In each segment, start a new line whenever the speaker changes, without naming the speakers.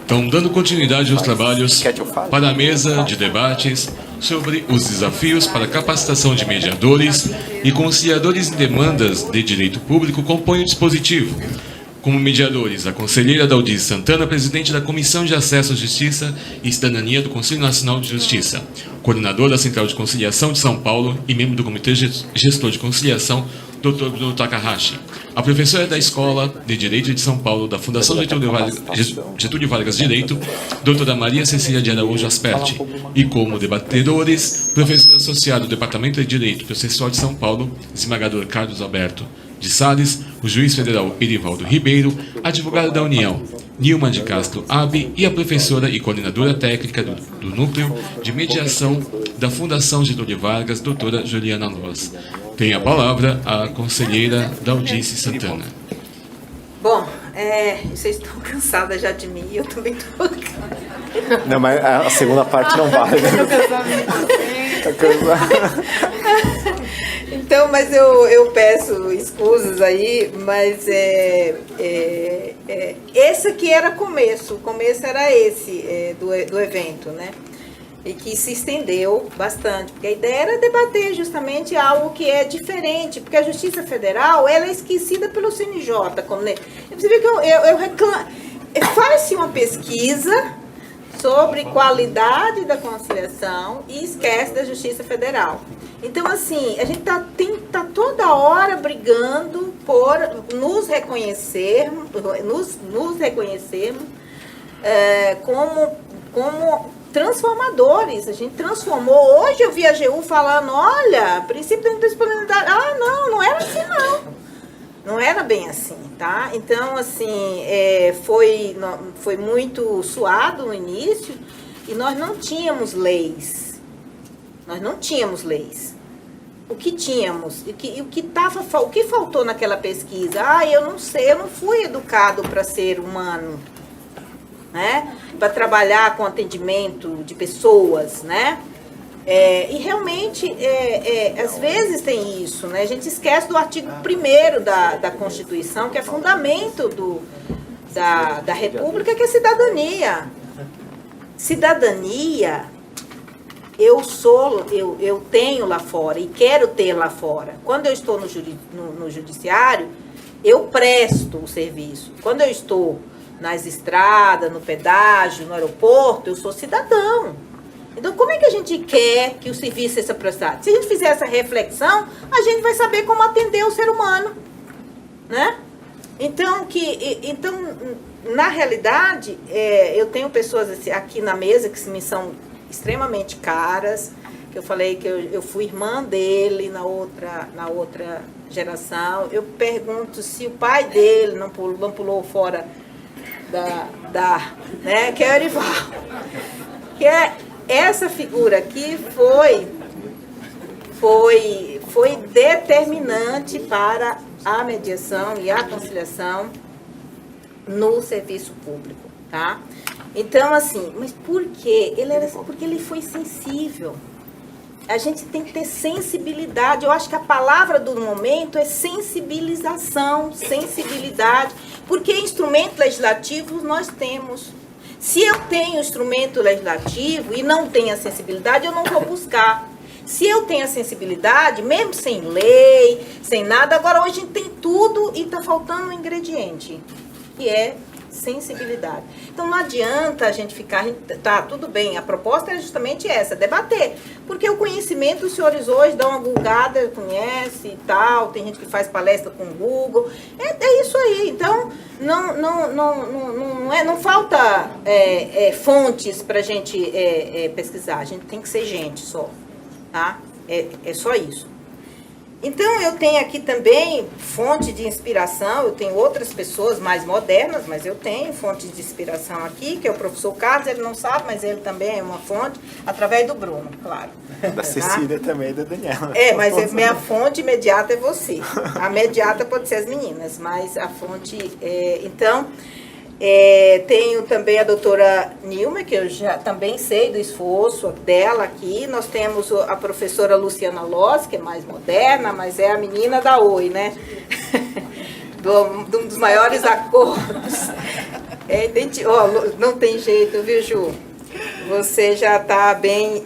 Então, dando continuidade aos trabalhos para a mesa de debates sobre os desafios para a capacitação de mediadores e conciliadores em demandas de direito público, compõe o dispositivo. Como mediadores, a conselheira Daldice Santana, presidente da Comissão de Acesso à Justiça e Cidadania do Conselho Nacional de Justiça, coordenador da Central de Conciliação de São Paulo e membro do Comitê Gestor de Conciliação, Dr. Bruno Takahashi. A professora da Escola de Direito de São Paulo, da Fundação Getúlio Vargas Direito, doutora Maria Cecília de Araújo Asperti. E como debatedores, professor associado do Departamento de Direito Processual de São Paulo, desembargador Carlos Alberto de Sales, o juiz federal Erivaldo Ribeiro, advogado da União, Nilma de Castro Abi, e a professora e coordenadora técnica do Núcleo de Mediação da Fundação Getúlio Vargas, doutora Juliana Loz. Tem a palavra a conselheira Daldice Santana.
Bom, vocês estão cansadas já de mim, eu também estou.
Não, mas a segunda parte não vale.
Então, mas eu peço escusas aí, mas esse aqui era o começo era esse do evento, né? E que se estendeu bastante, porque a ideia era debater justamente algo que é diferente, porque a Justiça Federal, ela é esquecida pelo CNJ. Você vê que eu reclamo, faz-se uma pesquisa sobre qualidade da conciliação e esquece da Justiça Federal. Então, assim, a gente tá toda hora brigando por nos reconhecermos como transformadores. A gente transformou. Hoje eu vi a AGU falando, olha, princípio da indisponibilidade. Não era assim, não. Não era bem assim, tá? Então, assim, foi muito suado no início e nós não tínhamos leis. O que tínhamos? O que faltou naquela pesquisa? Eu não sei, eu não fui educado para ser humano, né? Para trabalhar com atendimento de pessoas, né? E realmente, às vezes tem isso, né? A gente esquece do artigo 1º da Constituição, que é fundamento da República, que é cidadania. Cidadania, eu tenho lá fora e quero ter lá fora. Quando eu estou no judiciário, eu presto o serviço. Quando eu estou nas estradas, no pedágio, no aeroporto, eu sou cidadão. Então, como é que a gente quer que o serviço seja prestado? Se a gente fizer essa reflexão, a gente vai saber como atender o ser humano, né? Então, na realidade, eu tenho pessoas aqui na mesa que me são extremamente caras, que eu falei que eu fui irmã dele na outra geração. Eu pergunto se o pai dele não pulou fora né, que é o Erivaldo, que essa figura aqui foi determinante para a mediação e a conciliação no serviço público, tá? Então, assim, mas por quê? Porque ele foi sensível. A gente tem que ter sensibilidade. Eu acho que a palavra do momento é sensibilização, sensibilidade, porque instrumentos legislativos nós temos. Se eu tenho instrumento legislativo e não tenho a sensibilidade, eu não vou buscar. Se eu tenho a sensibilidade, mesmo sem lei, sem nada, agora hoje a gente tem tudo e está faltando um ingrediente, que é sensibilidade. Então não adianta a gente ficar, tá, tudo bem, a proposta é justamente essa, debater, porque o conhecimento, os senhores hoje dão uma gulgada, conhece e tal, tem gente que faz palestra com o Google, é isso aí. Então não falta fontes para a gente pesquisar, a gente tem que ser gente só, tá? É só isso. Então, eu tenho aqui também fonte de inspiração, eu tenho outras pessoas mais modernas, mas eu tenho fonte de inspiração aqui, que é o professor Carlos, ele não sabe, mas ele também é uma fonte, através do Bruno, claro.
Da Cecília também, da Daniela.
Mas minha fonte imediata é você. A imediata pode ser as meninas, mas a fonte então... tenho também a doutora Nilma, que eu já também sei do esforço dela aqui. Nós temos a professora Luciana Loz, que é mais moderna, mas é a menina da Oi, né? Um dos maiores acordos Não tem jeito, viu, Ju? Você já está bem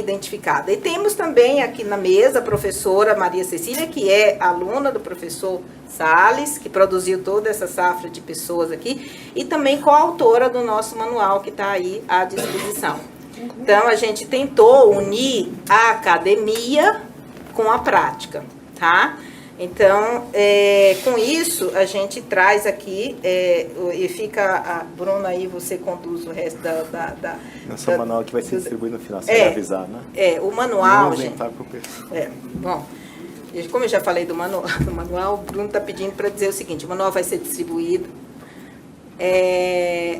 identificada. E temos também aqui na mesa a professora Maria Cecília, que é aluna do professor Salles, que produziu toda essa safra de pessoas aqui, e também coautora do nosso manual, que está aí à disposição. Então, a gente tentou unir a academia com a prática, tá? Então, com isso, a gente traz aqui, e fica, Bruna, aí você conduz o resto da
Nosso manual que vai ser distribuído no final, você vai avisar, né?
O manual,
um
gente...
exemplar pro pessoal.
Bom, como eu já falei do manual, o Bruno está pedindo para dizer o seguinte: o manual vai ser distribuído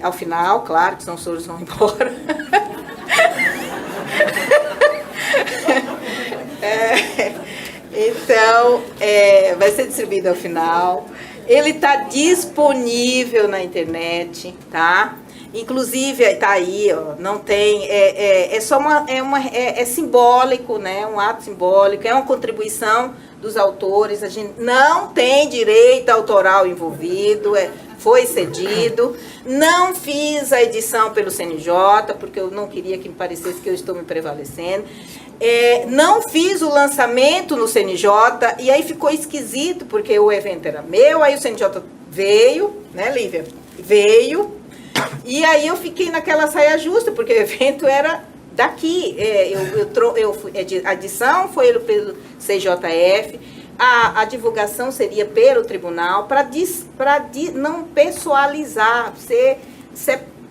ao final, claro, que senão os senhores vão embora. Então, vai ser distribuído ao final. Ele está disponível na internet, tá? Inclusive, está aí, ó, não tem... É simbólico, né? Um ato simbólico, é uma contribuição dos autores. A gente não tem direito autoral envolvido, foi cedido. Não fiz a edição pelo CNJ, porque eu não queria que me parecesse que eu estou me prevalecendo. Não fiz o lançamento no CNJ, e aí ficou esquisito, porque o evento era meu, aí o CNJ veio, né, Lívia? Veio, e aí eu fiquei naquela saia justa, porque o evento era daqui. A edição foi pelo CJF, a divulgação seria pelo tribunal, para não pessoalizar, ser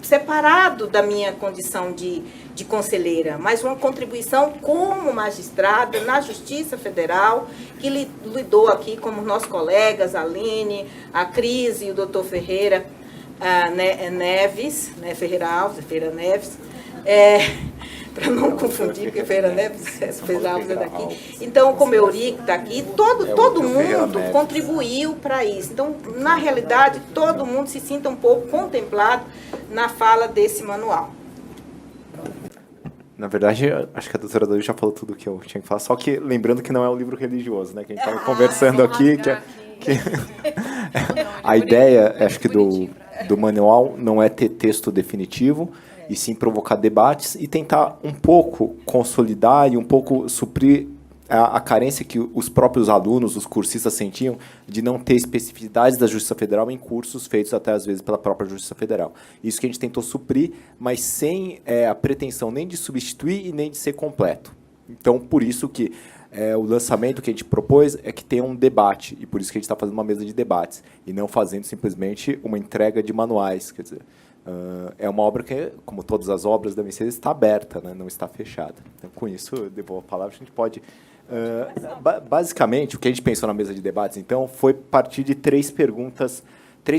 separado da minha condição de conselheira, mas uma contribuição como magistrada na Justiça Federal, que lidou aqui com nossos colegas, a Aline, a Cris e o doutor Ferreira Neves, né, Ferreira Alves, Ferreira Neves, para não confundir, porque Ferreira Neves, Ferreira Alves é daqui. Então, como Eurico está aqui, todo mundo contribuiu para isso. Então, na realidade, todo mundo se sinta um pouco contemplado na fala desse manual.
Na verdade, acho que a doutora Dori já falou tudo o que eu tinha que falar, só que lembrando que não é um livro religioso, né? Que a gente estava conversando aqui. A ideia, acho que do manual não é ter texto definitivo, e sim provocar debates e tentar um pouco consolidar e um pouco suprir a carência que os próprios alunos, os cursistas sentiam de não ter especificidades da Justiça Federal em cursos feitos até às vezes pela própria Justiça Federal. Isso que a gente tentou suprir, mas sem a pretensão nem de substituir e nem de ser completo. Então, por isso que o lançamento que a gente propôs é que tenha um debate, e por isso que a gente está fazendo uma mesa de debates, e não fazendo simplesmente uma entrega de manuais. Quer dizer, é uma obra que, como todas as obras devem ser, está aberta, né? Não está fechada. Então, com isso, eu devolvo a palavra, a gente pode... basicamente, o que a gente pensou na mesa de debates, então, foi partir de três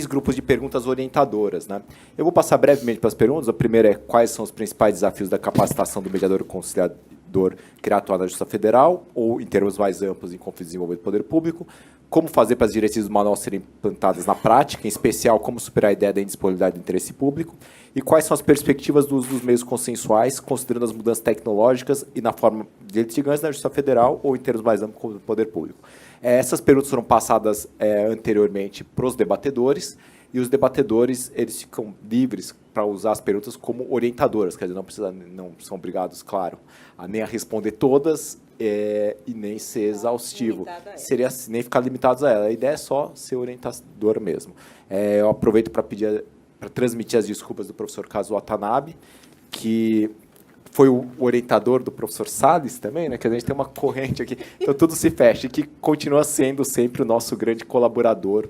grupos de perguntas orientadoras, né? Eu vou passar brevemente para as perguntas. A primeira é: quais são os principais desafios da capacitação do mediador e conciliador que irá atuar na Justiça Federal, ou, em termos mais amplos, em conflitos desenvolvidos pelo poder público? Como fazer para as diretrizes do manual serem implantadas na prática, em especial, como superar a ideia da indisponibilidade do interesse público? E quais são as perspectivas do uso dos meios consensuais, considerando as mudanças tecnológicas e na forma de litigância na Justiça Federal, ou, em termos mais amplos, como do poder público? Essas perguntas foram passadas anteriormente para os debatedores, e os debatedores eles ficam livres para usar as perguntas como orientadoras, quer dizer, não são obrigados, claro, nem a responder todas e nem ser exaustivo, nem ficar limitados a ela. A ideia é só ser orientador mesmo. Eu aproveito para transmitir as desculpas do professor Kazuo Watanabe, que foi o orientador do professor Salles também, né? Que a gente tem uma corrente aqui, então tudo se fecha, e que continua sendo sempre o nosso grande colaborador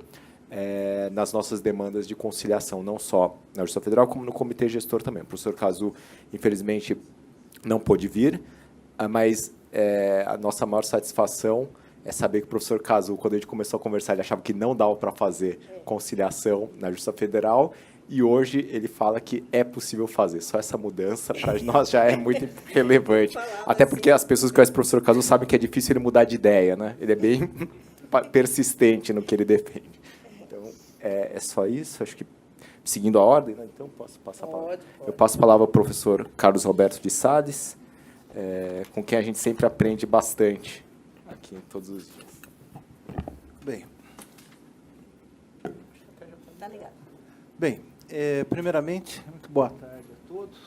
nas nossas demandas de conciliação, não só na Justiça Federal, como no Comitê Gestor também. O professor Kazuo, infelizmente, não pôde vir, mas a nossa maior satisfação é saber que o professor Kazuo, quando a gente começou a conversar, ele achava que não dava para fazer conciliação na Justiça Federal, e hoje ele fala que é possível fazer. Só essa mudança, para nós, já é muito relevante. Até porque as pessoas que conhecem o professor Kazuo sabem que é difícil ele mudar de ideia, né? Ele é bem persistente no que ele defende. Então, é só isso. Acho que, seguindo a ordem, né? Então, posso passar a palavra. Eu passo a palavra ao professor Carlos Roberto de Sades, com quem a gente sempre aprende bastante aqui todos os dias.
Bem.
Tá ligado.
Bem, primeiramente, muito boa tarde a todos.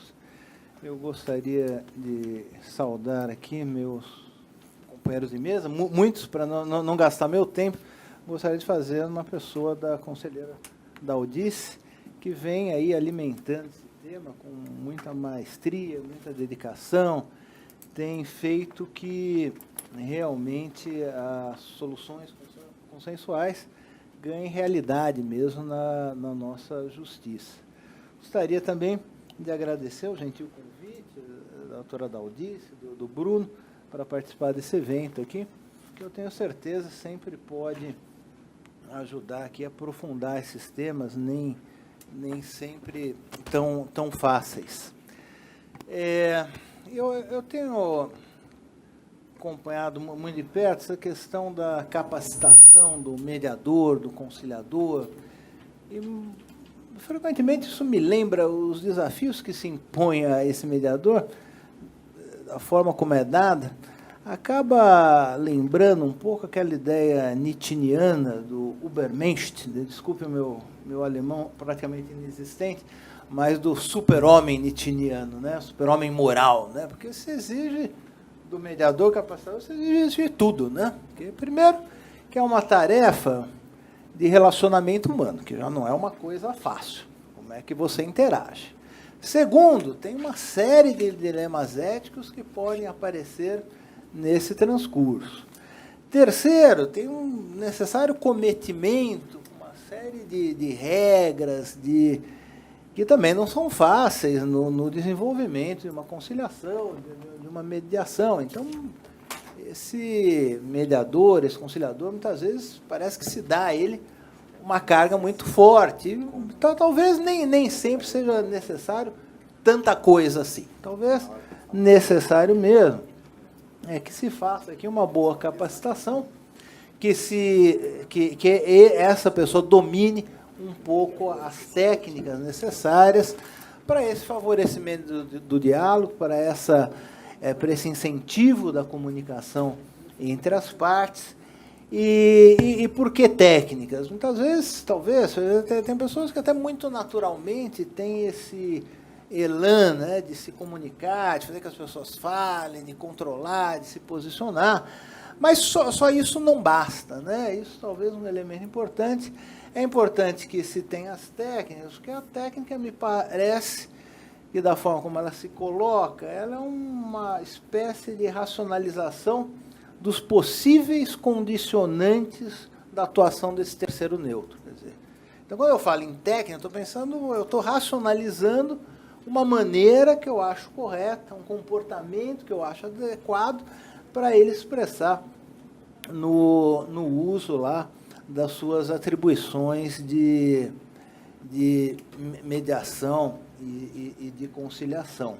Eu gostaria de saudar aqui meus companheiros de mesa, muitos, para não gastar meu tempo, gostaria de fazer uma pessoa da conselheira Daldice, que vem aí alimentando esse tema com muita maestria, muita dedicação, tem feito que realmente as soluções consensuais ganhem realidade mesmo na nossa justiça. Gostaria também de agradecer o gentil convite da doutora Daldice, do Bruno, para participar desse evento aqui, que eu tenho certeza sempre pode ajudar aqui a aprofundar esses temas, nem sempre tão fáceis. Eu tenho acompanhado muito de perto essa questão da capacitação do mediador, do conciliador, e frequentemente isso me lembra os desafios que se impõem a esse mediador, da forma como é dada, acaba lembrando um pouco aquela ideia nietzscheana do Übermensch, desculpe o meu alemão praticamente inexistente, mas do super-homem nietzscheano, né? Super-homem moral, né? Porque se exige do mediador capacitador, você exige tudo, né? Porque, primeiro, que é uma tarefa de relacionamento humano, que já não é uma coisa fácil. Como é que você interage? Segundo, tem uma série de dilemas éticos que podem aparecer nesse transcurso. Terceiro, tem um necessário cometimento, uma série de regras, que também não são fáceis no desenvolvimento de uma conciliação, de uma mediação. Então, esse mediador, esse conciliador, muitas vezes parece que se dá a ele uma carga muito forte. Então, talvez nem sempre seja necessário tanta coisa assim. Talvez necessário mesmo que se faça aqui uma boa capacitação, que essa pessoa domine um pouco as técnicas necessárias para esse favorecimento do diálogo, para esse incentivo da comunicação entre as partes. E por que técnicas? Muitas vezes, talvez, tem pessoas que até muito naturalmente têm esse elan, né, de se comunicar, de fazer que as pessoas falem, de controlar, de se posicionar, mas só isso não basta, né? Isso talvez um elemento importante. É importante que se tenha as técnicas, porque a técnica me parece que da forma como ela se coloca, ela é uma espécie de racionalização dos possíveis condicionantes da atuação desse terceiro neutro. Quer dizer, então, quando eu falo em técnica, eu estou racionalizando uma maneira que eu acho correta, um comportamento que eu acho adequado para ele expressar no uso lá das suas atribuições de mediação e de conciliação.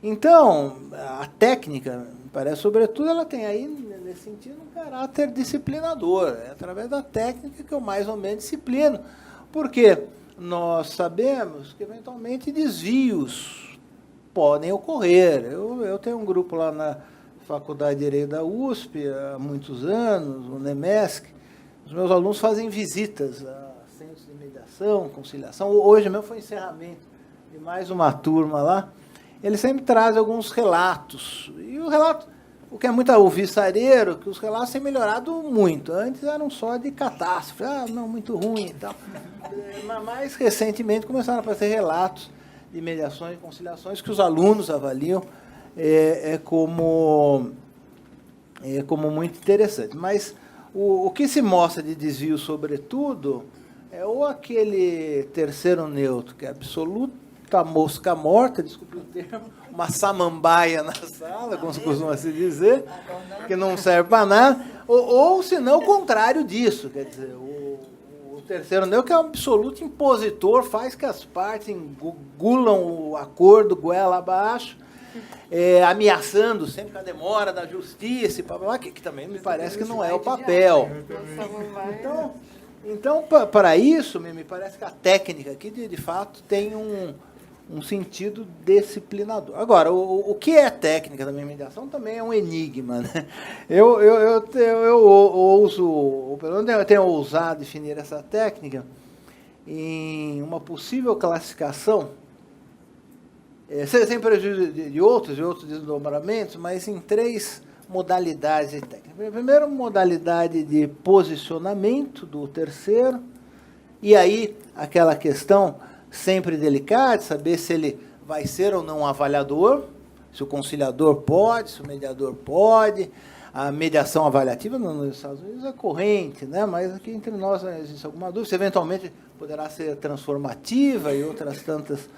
Então, a técnica, me parece, sobretudo, ela tem aí, nesse sentido, um caráter disciplinador. É através da técnica que eu mais ou menos disciplino. Porque nós sabemos que, eventualmente, desvios podem ocorrer. Eu tenho um grupo lá na Faculdade de Direito da USP, há muitos anos, o NEMESC. Os meus alunos fazem visitas a centros de mediação, conciliação. Hoje mesmo foi encerramento de mais uma turma lá. Eles sempre trazem alguns relatos. E o que é muito alvissareiro, que os relatos têm melhorado muito. Antes eram só de catástrofe, não, muito ruim e tal. Mas mais recentemente começaram a aparecer relatos de mediações e conciliações que os alunos avaliam como muito interessante. Mas o que se mostra de desvio, sobretudo, é ou aquele terceiro neutro, que é absoluta mosca morta, desculpe o termo, uma samambaia na sala, como costuma se dizer, que não serve para nada, ou se não, o contrário disso, quer dizer, o terceiro neutro, que é um absoluto impositor, faz que as partes engulam o acordo goela abaixo, ameaçando sempre com a demora da justiça, que também me parece que não é o papel. Então, para isso, me parece que a técnica aqui, de fato, tem um sentido disciplinador. Agora, o que é técnica da minha mediação também é um enigma, né? Eu ouso, ou pelo menos eu tenho ousado definir essa técnica, em uma possível classificação, sem prejuízo de outros desdobramentos, mas em 3 modalidades de técnica. Primeiro, modalidade de posicionamento do terceiro, e aí aquela questão sempre delicada, de saber se ele vai ser ou não um avaliador, se o conciliador pode, se o mediador pode. A mediação avaliativa nos Estados Unidos é corrente, né? Mas aqui entre nós existe alguma dúvida, se eventualmente poderá ser transformativa e outras tantas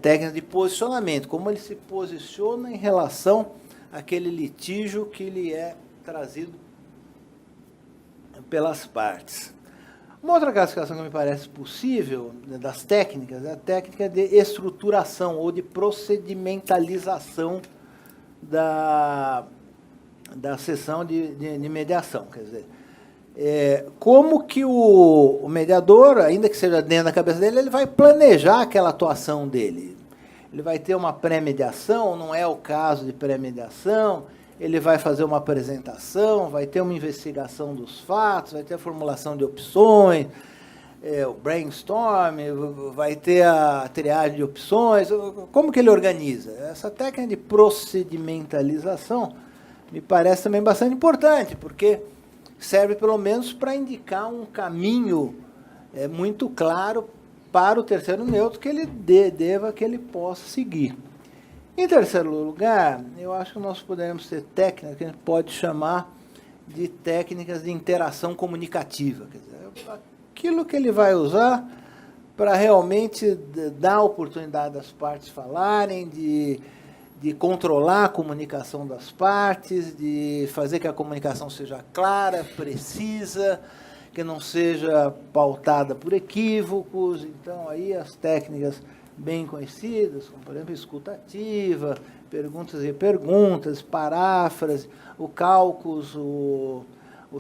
técnicas de posicionamento, como ele se posiciona em relação àquele litígio que lhe é trazido pelas partes. Uma outra classificação que me parece possível, né, das técnicas, é a técnica de estruturação ou de procedimentalização da sessão de mediação. Quer dizer, como que o mediador, ainda que seja dentro da cabeça dele, ele vai planejar aquela atuação dele. Ele vai ter uma pré-mediação, não é o caso de pré-mediação, ele vai fazer uma apresentação, vai ter uma investigação dos fatos, vai ter a formulação de opções, o brainstorm, vai ter a triagem de opções. Como que ele organiza? Essa técnica de procedimentalização me parece também bastante importante, porque serve pelo menos para indicar um caminho muito claro para o terceiro neutro que ele que ele possa seguir. Em terceiro lugar, eu acho que nós poderemos ter técnicas que a gente pode chamar de técnicas de interação comunicativa. Quer dizer, aquilo que ele vai usar para realmente dar a oportunidade das partes falarem, de controlar a comunicação das partes, de fazer que a comunicação seja clara, precisa, que não seja pautada por equívocos. Então, aí as técnicas bem conhecidas, como, por exemplo, escutativa, perguntas e perguntas, paráfrase, o cálculos, o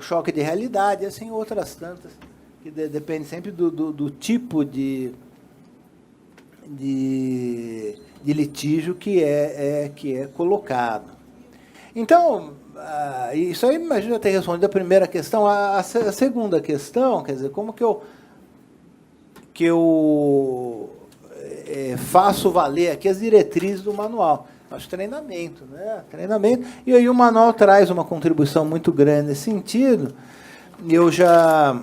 choque de realidade, e assim outras tantas, que depende sempre do tipo de litígio que é colocado. Então, isso aí, imagina ter respondido a primeira questão. A segunda questão, quer dizer, como que eu faço valer aqui as diretrizes do manual? Acho treinamento, né? Treinamento. E aí o manual traz uma contribuição muito grande nesse sentido. Eu já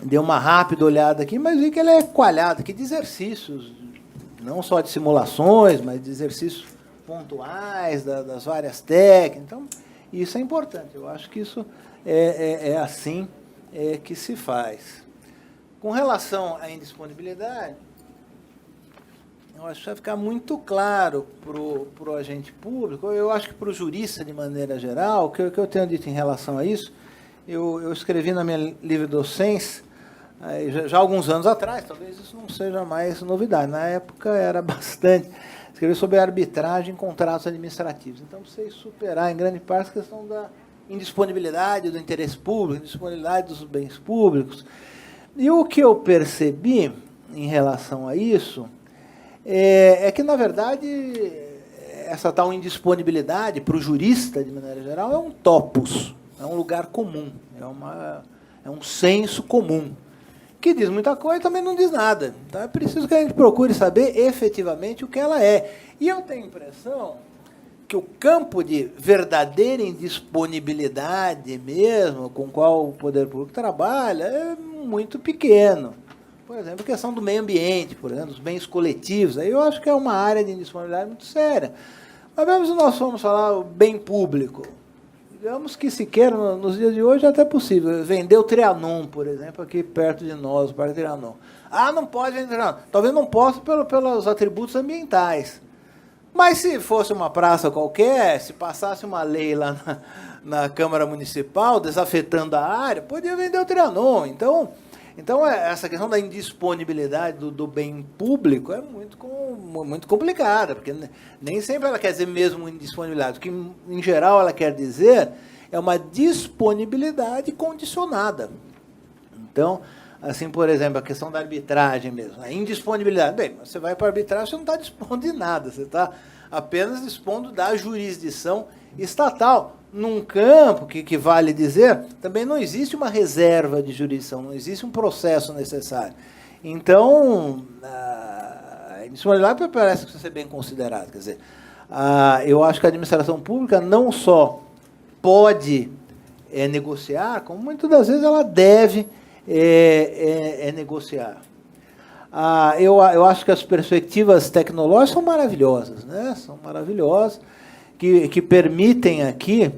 dei uma rápida olhada aqui, mas vi que ele é coalhado aqui de exercícios, não só de simulações, mas de exercícios pontuais, das várias técnicas. Então, isso é importante. Eu acho que isso é assim que se faz. Com relação à indisponibilidade, eu acho que vai ficar muito claro para o agente público, eu acho que para o jurista, de maneira geral, o que eu tenho dito em relação a isso, eu escrevi na minha livre docência, já há alguns anos atrás, talvez isso não seja mais novidade, na época era bastante, escrevi sobre arbitragem em contratos administrativos. Então, vocês superar, em grande parte, a questão da indisponibilidade do interesse público, indisponibilidade dos bens públicos. E o que eu percebi em relação a isso é que, na verdade, essa tal indisponibilidade para o jurista, de maneira geral, é um topos, é um lugar comum, é um senso comum, que diz muita coisa e também não diz nada. Então, é preciso que a gente procure saber efetivamente o que ela é. E eu tenho a impressão que o campo de verdadeira indisponibilidade mesmo, com o qual o poder público trabalha, é muito pequeno. Por exemplo, a questão do meio ambiente, por exemplo, dos bens coletivos, aí eu acho que é uma área de indisponibilidade muito séria. Mas mesmo se nós formos falar o bem público, digamos que sequer nos dias de hoje é até possível. Vender o Trianon, por exemplo, aqui perto de nós, o Parque Trianon. Não pode vender Trianon. Talvez não possa pelos atributos ambientais. Mas se fosse uma praça qualquer, se passasse uma lei lá na Câmara Municipal, desafetando a área, podia vender o Trianon. Então, essa questão da indisponibilidade do bem público é muito complicada, porque nem sempre ela quer dizer mesmo indisponibilidade. O que, em geral, ela quer dizer é uma disponibilidade condicionada. Então, assim, por exemplo, a questão da arbitragem mesmo, a indisponibilidade. Bem, você vai para a arbitragem, você não está dispondo de nada, você está apenas dispondo da jurisdição estatal. Num campo que vale dizer, também não existe uma reserva de jurisdição, não existe um processo necessário. Então, a indisponibilidade parece que precisa ser bem considerada. Quer dizer, eu acho que a administração pública não só pode negociar, como muitas das vezes ela deve negociar. Eu acho que as perspectivas tecnológicas são maravilhosas, né? São maravilhosas, que permitem aqui,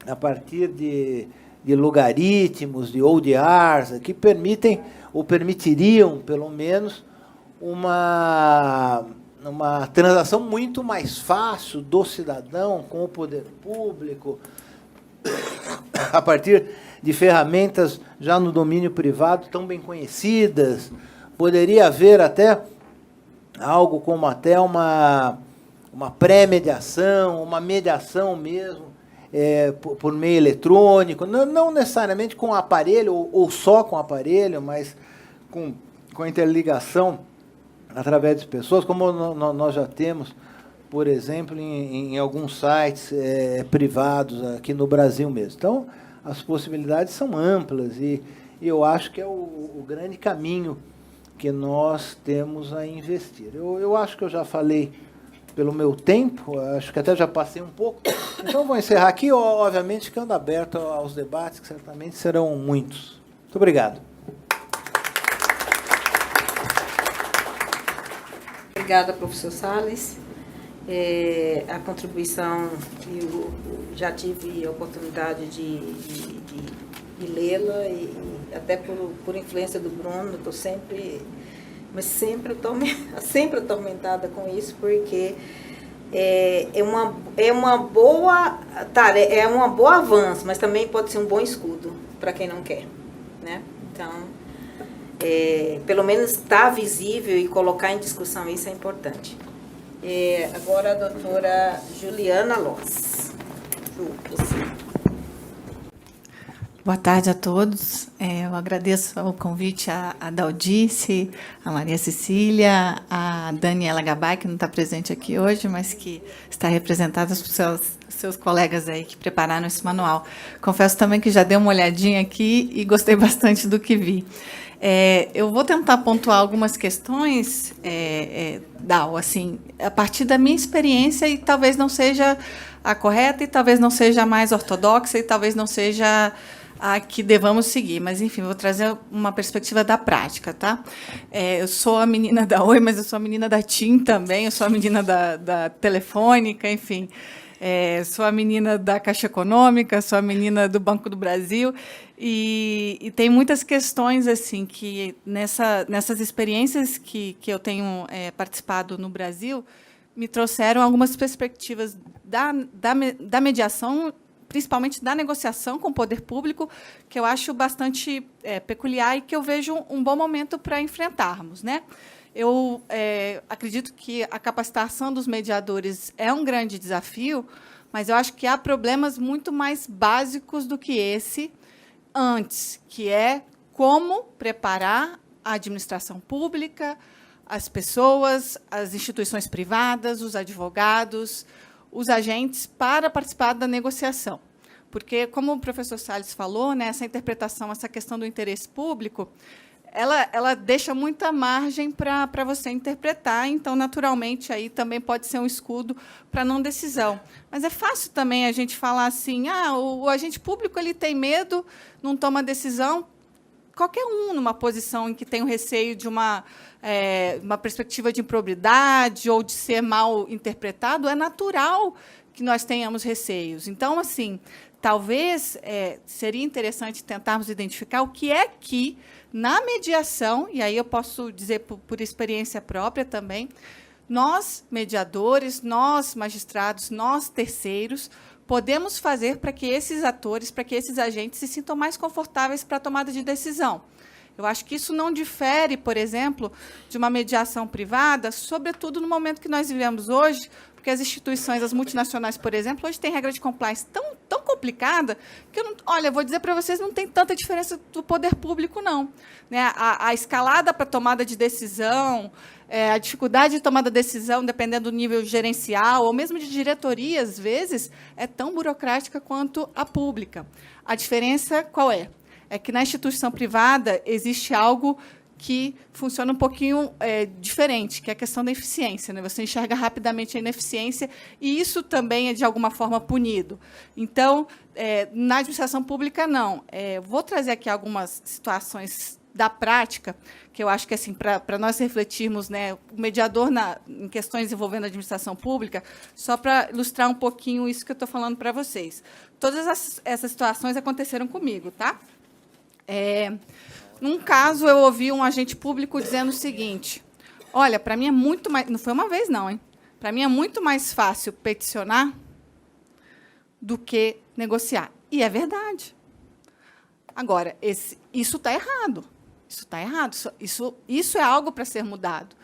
a partir de logaritmos, de ODRs, que permitem, ou permitiriam, pelo menos, uma transação muito mais fácil do cidadão com o poder público, a partir de ferramentas já no domínio privado tão bem conhecidas. Poderia haver até algo como até uma pré-mediação, uma mediação mesmo, por meio eletrônico, não necessariamente com aparelho, ou só com aparelho, mas com interligação através de pessoas, como nós já temos, por exemplo, em alguns sites privados aqui no Brasil mesmo. Então, as possibilidades são amplas e eu acho que é o grande caminho que nós temos a investir. Eu acho que eu já falei pelo meu tempo, acho que até já passei um pouco, então vou encerrar aqui, obviamente, ficando aberto aos debates, que certamente serão muitos. Muito obrigado.
Obrigada, professor Salles. A contribuição, eu já tive a oportunidade de lê-la, e até por influência do Bruno, estou sempre atormentada com isso, porque é uma boa tarefa, é um bom avanço, mas também pode ser um bom escudo para quem não quer, né? Então, pelo menos estar visível e colocar em discussão isso é importante. Agora a doutora Juliana Loss.
Boa tarde a todos. Eu agradeço o convite a Daldice, a Maria Cecília, a Daniela Gabay, que não está presente aqui hoje, mas que está representada por seus colegas aí que prepararam esse manual. Confesso também que já dei uma olhadinha aqui e gostei bastante do que vi. Eu vou tentar pontuar algumas questões, Dal, assim, a partir da minha experiência, e talvez não seja a correta, e talvez não seja a mais ortodoxa, e talvez não seja a que devamos seguir. Mas, enfim, vou trazer uma perspectiva da prática, tá? Eu sou a menina da Oi, mas eu sou a menina da TIM também, eu sou a menina da Telefônica, enfim. Sou a menina da Caixa Econômica, sou a menina do Banco do Brasil, e tem muitas questões assim que nessas experiências que eu tenho participado no Brasil me trouxeram algumas perspectivas da mediação, principalmente da negociação com o poder público, que eu acho bastante peculiar e que eu vejo um bom momento para enfrentarmos, né? Eu acredito que a capacitação dos mediadores é um grande desafio, mas eu acho que há problemas muito mais básicos do que esse antes, que é como preparar a administração pública, as pessoas, as instituições privadas, os advogados, os agentes para participar da negociação. Porque, como o professor Salles falou, né, essa interpretação, essa questão do interesse público, ela deixa muita margem para você interpretar, então, naturalmente, aí também pode ser um escudo para não decisão. Mas é fácil também a gente falar assim, o agente público ele tem medo, não toma decisão. Qualquer um numa posição em que tem o receio de uma perspectiva de improbidade ou de ser mal interpretado, é natural que nós tenhamos receios. Então, assim, talvez seria interessante tentarmos identificar o que é que, na mediação, e aí eu posso dizer por experiência própria também, nós, mediadores, nós, magistrados, nós, terceiros, podemos fazer para que esses atores, para que esses agentes se sintam mais confortáveis para a tomada de decisão. Eu acho que isso não difere, por exemplo, de uma mediação privada, sobretudo no momento que nós vivemos hoje, porque as instituições, as multinacionais, por exemplo, hoje têm regra de compliance tão complicada que, vou dizer para vocês, não tem tanta diferença do poder público, não. Né? A escalada para tomada de decisão, a dificuldade de tomada de decisão, dependendo do nível gerencial, ou mesmo de diretoria, às vezes, é tão burocrática quanto a pública. A diferença qual é? É que na instituição privada existe algo que funciona um pouquinho diferente, que é a questão da eficiência, né? Você enxerga rapidamente a ineficiência e isso também é, de alguma forma, punido. Então, na administração pública, não. Vou trazer aqui algumas situações da prática, que eu acho que, assim, para nós refletirmos, né, o mediador em questões envolvendo a administração pública, só para ilustrar um pouquinho isso que eu estou falando para vocês. Todas essas situações aconteceram comigo, tá? Num caso, eu ouvi um agente público dizendo o seguinte: olha, para mim é muito mais... Não foi uma vez, não, hein? Para mim é muito mais fácil peticionar do que negociar. E é verdade. Agora, isso está errado. Isso está errado. Isso é algo para ser mudado.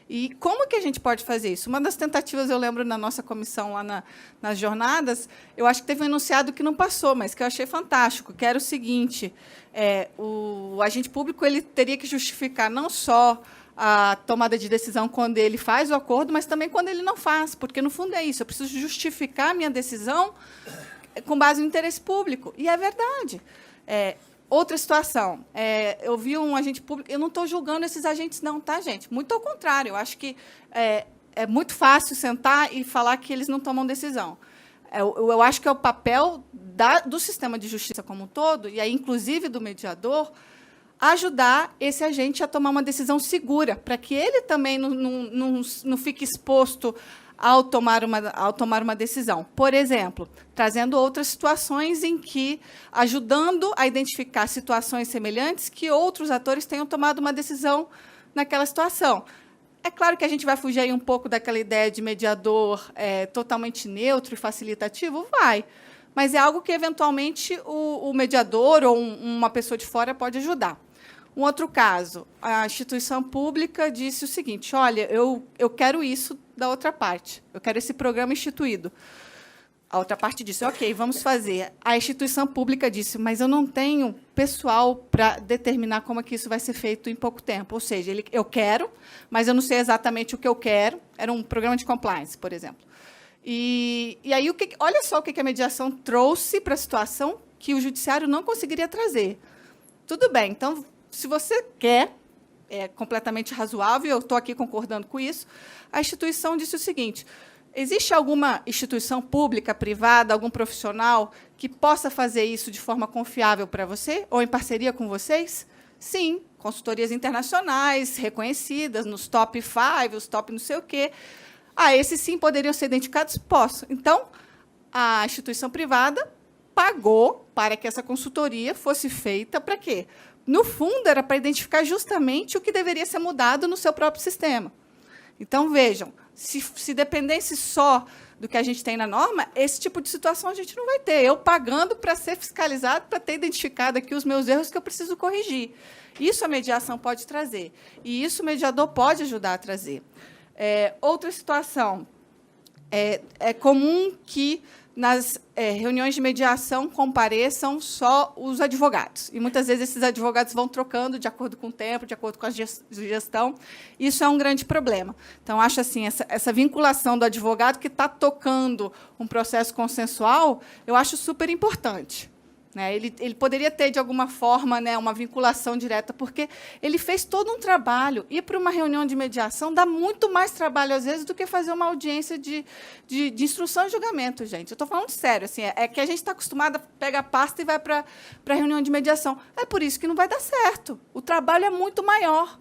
E como que a gente pode fazer isso? Uma das tentativas, eu lembro, na nossa comissão, lá nas jornadas, eu acho que teve um enunciado que não passou, mas que eu achei fantástico, que era o seguinte: o agente público ele teria que justificar não só a tomada de decisão quando ele faz o acordo, mas também quando ele não faz, porque, no fundo, é isso. Eu preciso justificar a minha decisão com base no interesse público. E é verdade. Outra situação, eu vi um agente público, eu não estou julgando esses agentes não, tá, gente? Muito ao contrário, eu acho que é muito fácil sentar e falar que eles não tomam decisão. Eu acho que é o papel do sistema de justiça como um todo, e aí, inclusive, do mediador, ajudar esse agente a tomar uma decisão segura, para que ele também não fique exposto ao tomar uma decisão. Por exemplo, trazendo outras situações em que, ajudando a identificar situações semelhantes que outros atores tenham tomado uma decisão naquela situação. É claro que a gente vai fugir aí um pouco daquela ideia de mediador totalmente neutro e facilitativo, vai. Mas é algo que, eventualmente, o mediador ou uma pessoa de fora pode ajudar. Um outro caso, a instituição pública disse o seguinte: olha, eu quero isso da outra parte, eu quero esse programa instituído. A outra parte disse: ok, vamos fazer. A instituição pública disse: mas eu não tenho pessoal para determinar como é que isso vai ser feito em pouco tempo. Ou seja, eu quero, mas eu não sei exatamente o que eu quero. Era um programa de compliance, por exemplo. E aí, olha só o que a mediação trouxe para a situação que o judiciário não conseguiria trazer. Tudo bem, então, se você quer, é completamente razoável, eu estou aqui concordando com isso, a instituição disse o seguinte: existe alguma instituição pública, privada, algum profissional que possa fazer isso de forma confiável para você, ou em parceria com vocês? Sim, consultorias internacionais, reconhecidas, nos top 5, os top não sei o quê. Esses sim poderiam ser identificados? Posso. Então, a instituição privada pagou para que essa consultoria fosse feita para quê? No fundo, era para identificar justamente o que deveria ser mudado no seu próprio sistema. Então, vejam, se dependesse só do que a gente tem na norma, esse tipo de situação a gente não vai ter. Eu pagando para ser fiscalizado, para ter identificado aqui os meus erros que eu preciso corrigir. Isso a mediação pode trazer. E isso o mediador pode ajudar a trazer. Outra situação, é comum que nas reuniões de mediação compareçam só os advogados. E, muitas vezes, esses advogados vão trocando de acordo com o tempo, de acordo com a gestão. Isso é um grande problema. Então, acho assim, essa vinculação do advogado que está tocando um processo consensual, eu acho super importante. Ele poderia ter, de alguma forma, uma vinculação direta, porque ele fez todo um trabalho. Ir para uma reunião de mediação dá muito mais trabalho, às vezes, do que fazer uma audiência de instrução e julgamento, gente. Eu estou falando sério. Assim, é que a gente está acostumado a pegar a pasta e vai para a reunião de mediação. É por isso que não vai dar certo. O trabalho é muito maior.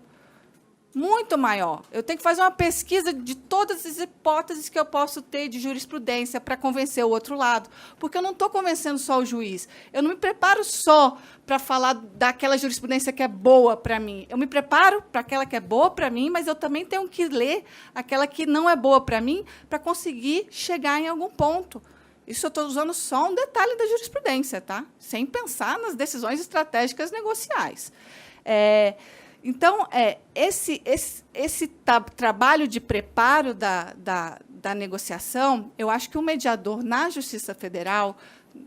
Muito maior. Eu tenho que fazer uma pesquisa de todas as hipóteses que eu posso ter de jurisprudência para convencer o outro lado, porque eu não estou convencendo só o juiz. Eu não me preparo só para falar daquela jurisprudência que é boa para mim. Eu me preparo para aquela que é boa para mim, mas eu também tenho que ler aquela que não é boa para mim para conseguir chegar em algum ponto. Isso eu estou usando só um detalhe da jurisprudência, tá? Sem pensar nas decisões estratégicas negociais. Então, esse trabalho de preparo da negociação, eu acho que o mediador na Justiça Federal,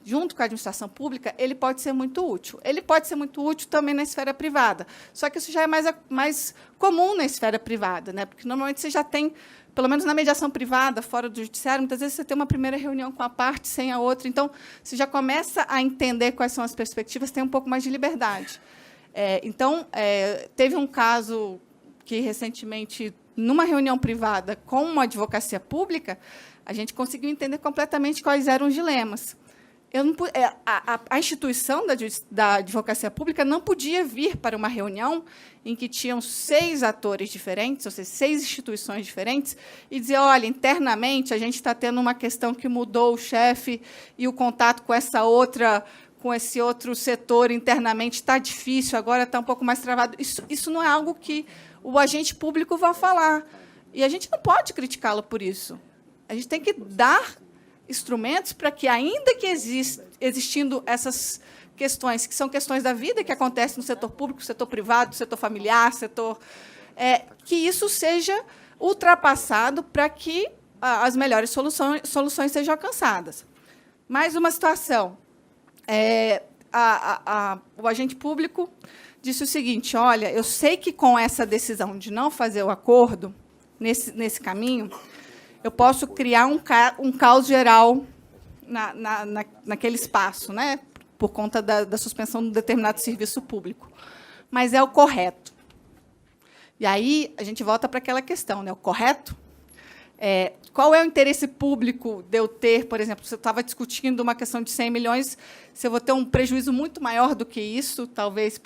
junto com a administração pública, ele pode ser muito útil. Ele pode ser muito útil também na esfera privada, só que isso já é mais comum na esfera privada, né? Porque, normalmente, você já tem, pelo menos na mediação privada, fora do judiciário, muitas vezes você tem uma primeira reunião com a parte, sem a outra, então, você já começa a entender quais são as perspectivas, tem um pouco mais de liberdade. Então, teve um caso que, recentemente, numa reunião privada com uma advocacia pública, a gente conseguiu entender completamente quais eram os dilemas. A instituição da advocacia pública não podia vir para uma reunião em que tinham 6 atores diferentes, ou seja, 6 instituições diferentes, e dizer, olha, internamente a gente está tendo uma questão que mudou o chefe e o contato com esse outro setor internamente está difícil, agora está um pouco mais travado. Isso não é algo que o agente público vai falar. E a gente não pode criticá-lo por isso. A gente tem que dar instrumentos para que, ainda que existindo essas questões, que são questões da vida que acontecem no setor público, no setor privado, no setor familiar, que isso seja ultrapassado para que as melhores soluções sejam alcançadas. Mais uma situação. O agente público disse o seguinte, olha, eu sei que com essa decisão de não fazer o acordo, nesse caminho, eu posso criar um caos geral naquele espaço, né, por conta da suspensão de um determinado serviço público. Mas é o correto. E aí a gente volta para aquela questão, né, o correto? Qual é o interesse público de eu ter, por exemplo, você estava discutindo uma questão de 100 milhões, se eu vou ter um prejuízo muito maior do que isso, talvez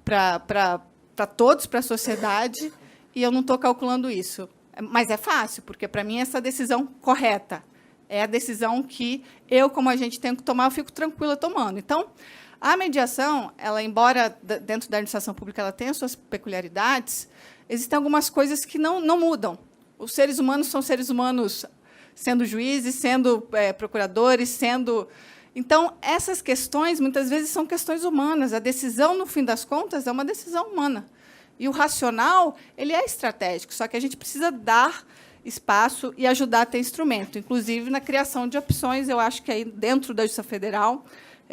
para todos, para a sociedade, e eu não estou calculando isso. Mas é fácil, porque, para mim, essa decisão correta é a decisão que eu, como agente, tenho que tomar, eu fico tranquila tomando. Então, a mediação, ela, embora dentro da administração pública ela tenha suas peculiaridades, existem algumas coisas que não mudam. Os seres humanos são seres humanos sendo juízes, sendo procuradores, sendo... Então, essas questões, muitas vezes, são questões humanas. A decisão, no fim das contas, é uma decisão humana. E o racional, ele é estratégico, só que a gente precisa dar espaço e ajudar a ter instrumento, inclusive na criação de opções. Eu acho que aí, dentro da Justiça Federal,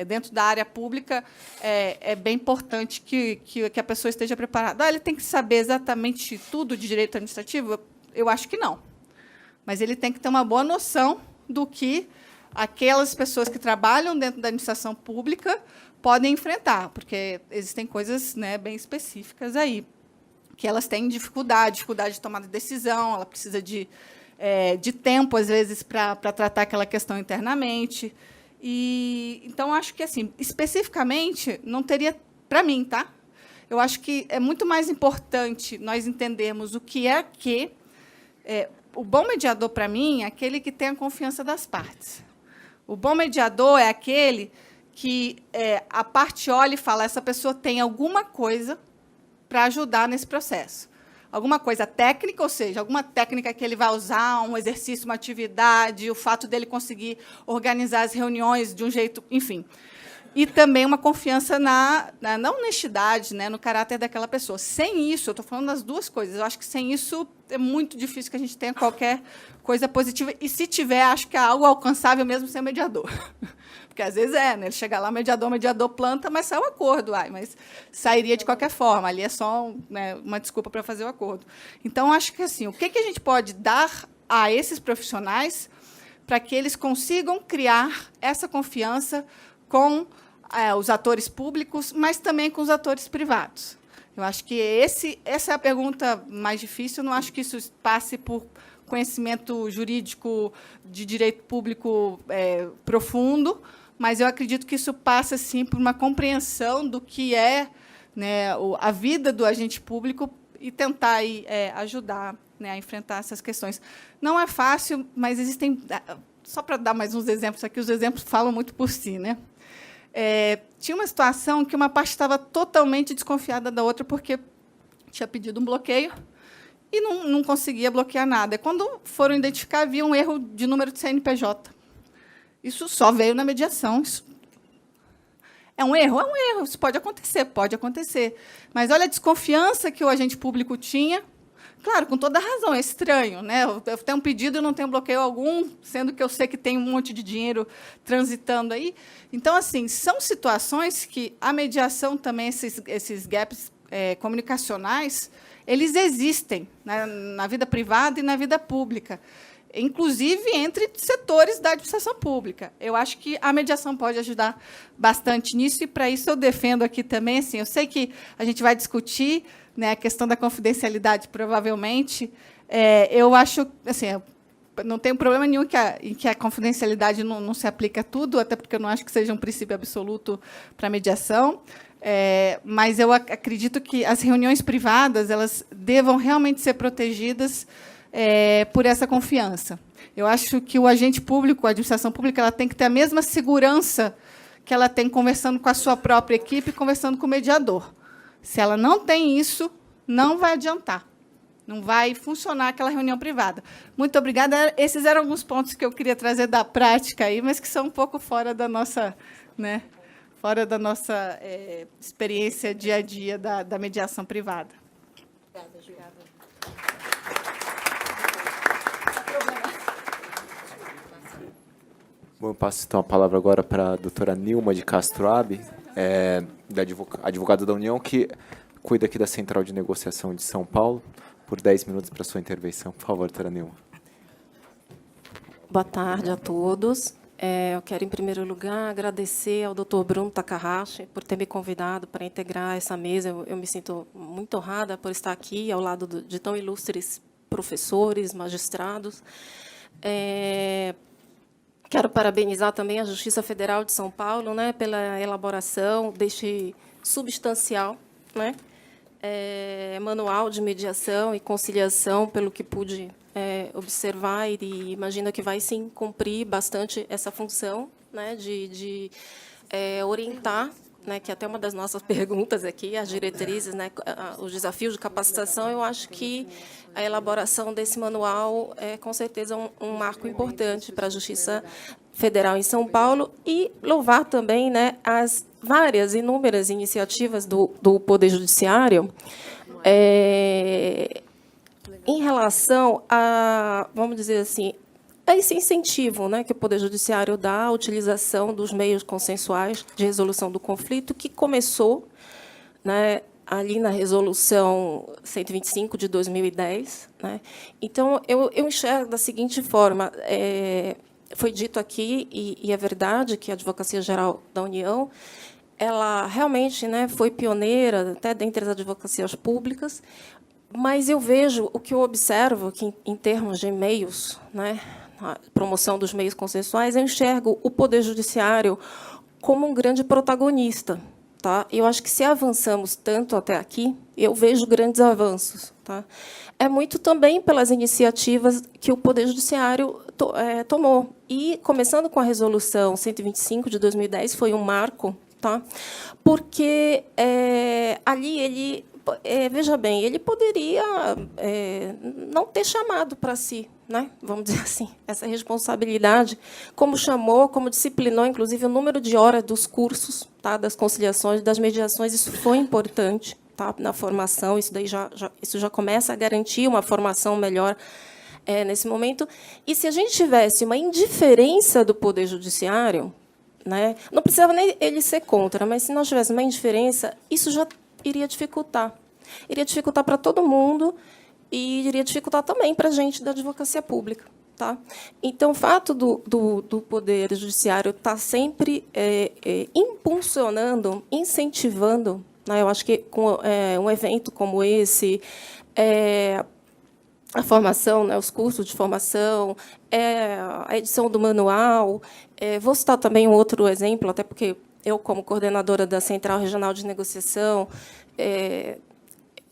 dentro da área pública, é bem importante que a pessoa esteja preparada. Ele tem que saber exatamente tudo de direito administrativo? Eu acho que não. Mas ele tem que ter uma boa noção do que aquelas pessoas que trabalham dentro da administração pública podem enfrentar, porque existem coisas, né, bem específicas aí, que elas têm dificuldade de tomar decisão, ela precisa de tempo, às vezes, para tratar aquela questão internamente. Então, acho que, assim, especificamente, não teria, para mim, tá? Eu acho que é muito mais importante nós entendermos o que é que... o bom mediador, para mim, é aquele que tem a confiança das partes. O bom mediador é aquele que a parte olha e fala, essa pessoa tem alguma coisa para ajudar nesse processo. Alguma coisa técnica, ou seja, alguma técnica que ele vai usar, um exercício, uma atividade, o fato dele conseguir organizar as reuniões de um jeito, enfim. E também uma confiança na honestidade, né, no caráter daquela pessoa. Sem isso, eu estou falando das duas coisas, eu acho que sem isso é muito difícil que a gente tenha qualquer coisa positiva. E, se tiver, acho que é algo alcançável mesmo sem o mediador. Porque, às vezes, né, ele chega lá, o mediador planta, mas sai o acordo. Mas sairia de qualquer forma. Ali é só, né, uma desculpa para fazer o acordo. Então, acho que, assim, o que a gente pode dar a esses profissionais para que eles consigam criar essa confiança com os atores públicos, mas também com os atores privados. Eu acho que essa é a pergunta mais difícil. Eu não acho que isso passe por conhecimento jurídico de direito público profundo, mas eu acredito que isso passa, sim, por uma compreensão do que é, né, a vida do agente público e tentar aí, ajudar, né, a enfrentar essas questões. Não é fácil, mas existem... Só para dar mais uns exemplos aqui, os exemplos falam muito por si, né? Tinha uma situação que uma parte estava totalmente desconfiada da outra porque tinha pedido um bloqueio e não conseguia bloquear nada. Quando foram identificar, havia um erro de número de CNPJ. Isso só veio na mediação. Isso é um erro? É um erro. Isso pode acontecer. Mas olha a desconfiança que o agente público tinha. Claro, com toda razão, é estranho, né? Eu tenho um pedido e não tenho bloqueio algum, sendo que eu sei que tem um monte de dinheiro transitando aí. Então, assim, são situações que a mediação também, esses gaps comunicacionais, eles existem, né, na vida privada e na vida pública. inclusive entre setores da administração pública. Eu acho que a mediação pode ajudar bastante nisso, e, para isso, eu defendo aqui também, assim, eu sei que a gente vai discutir, né, a questão da confidencialidade, provavelmente. Eu acho, assim, não tenho problema nenhum em que a confidencialidade não se aplica a tudo, até porque eu não acho que seja um princípio absoluto para a mediação. Mas eu acredito que as reuniões privadas elas devam realmente ser protegidas por essa confiança. Eu acho que o agente público, a administração pública, ela tem que ter a mesma segurança que ela tem conversando com a sua própria equipe, conversando com o mediador. Se ela não tem isso, não vai adiantar. Não vai funcionar aquela reunião privada. Muito obrigada. Esses eram alguns pontos que eu queria trazer da prática aí, mas que são um pouco fora da nossa, né, fora da nossa experiência dia a dia da mediação privada.
Obrigada, Juliana.
Bom, eu passo então a palavra agora para a doutora Nilma de Castro Abi, advogada da União, que cuida aqui da Central de Negociação de São Paulo, por 10 minutos para a sua intervenção. Por favor, doutora Nilma.
Boa tarde a todos. Eu quero, em primeiro lugar, agradecer ao Dr. Bruno Takahashi por ter me convidado para integrar essa mesa. Eu me sinto muito honrada por estar aqui ao lado de tão ilustres professores, magistrados. Quero parabenizar também a Justiça Federal de São Paulo, né, pela elaboração deste substancial, né, manual de mediação e conciliação, pelo que pude observar, e imagino que vai, sim, cumprir bastante essa função, né, de orientar, né, que é até uma das nossas perguntas aqui, as diretrizes, né, os desafios de capacitação. Eu acho que a elaboração desse manual é, com certeza, um marco importante para a Justiça Federal em São Paulo, e louvar também, né, as várias, inúmeras iniciativas do Poder Judiciário em relação a, vamos dizer assim, a esse incentivo, né, que o Poder Judiciário dá à utilização dos meios consensuais de resolução do conflito, que começou, né, ali na Resolução 125 de 2010. Né? Então, eu enxergo da seguinte forma: foi dito aqui, e é verdade, que a Advocacia Geral da União ela realmente, né, foi pioneira até dentre as advocacias públicas, mas eu vejo, o que eu observo, que em termos de meios, né, a promoção dos meios consensuais, eu enxergo o Poder Judiciário como um grande protagonista. Tá? Eu acho que, se avançamos tanto até aqui, eu vejo grandes avanços. Tá? É muito também pelas iniciativas que o Poder Judiciário tomou. E, começando com a Resolução 125 de 2010, foi um marco, tá? Porque ali ele... veja bem, ele poderia não ter chamado para si, né, vamos dizer assim, essa responsabilidade, como chamou, como disciplinou, inclusive, o número de horas dos cursos, tá, das conciliações, das mediações. Isso foi importante, tá, na formação. Isso daí isso já começa a garantir uma formação melhor nesse momento. E, se a gente tivesse uma indiferença do Poder Judiciário, né, não precisava nem ele ser contra, mas, se nós tivéssemos uma indiferença, isso já iria dificultar. Iria dificultar para todo mundo, e iria dificultar também para a gente da advocacia pública. Tá? Então, o fato do Poder Judiciário estar sempre impulsionando, incentivando, né, eu acho que com um evento como esse, a formação, né, os cursos de formação, a edição do manual. Vou citar também um outro exemplo, até porque eu, como coordenadora da Central Regional de Negociação,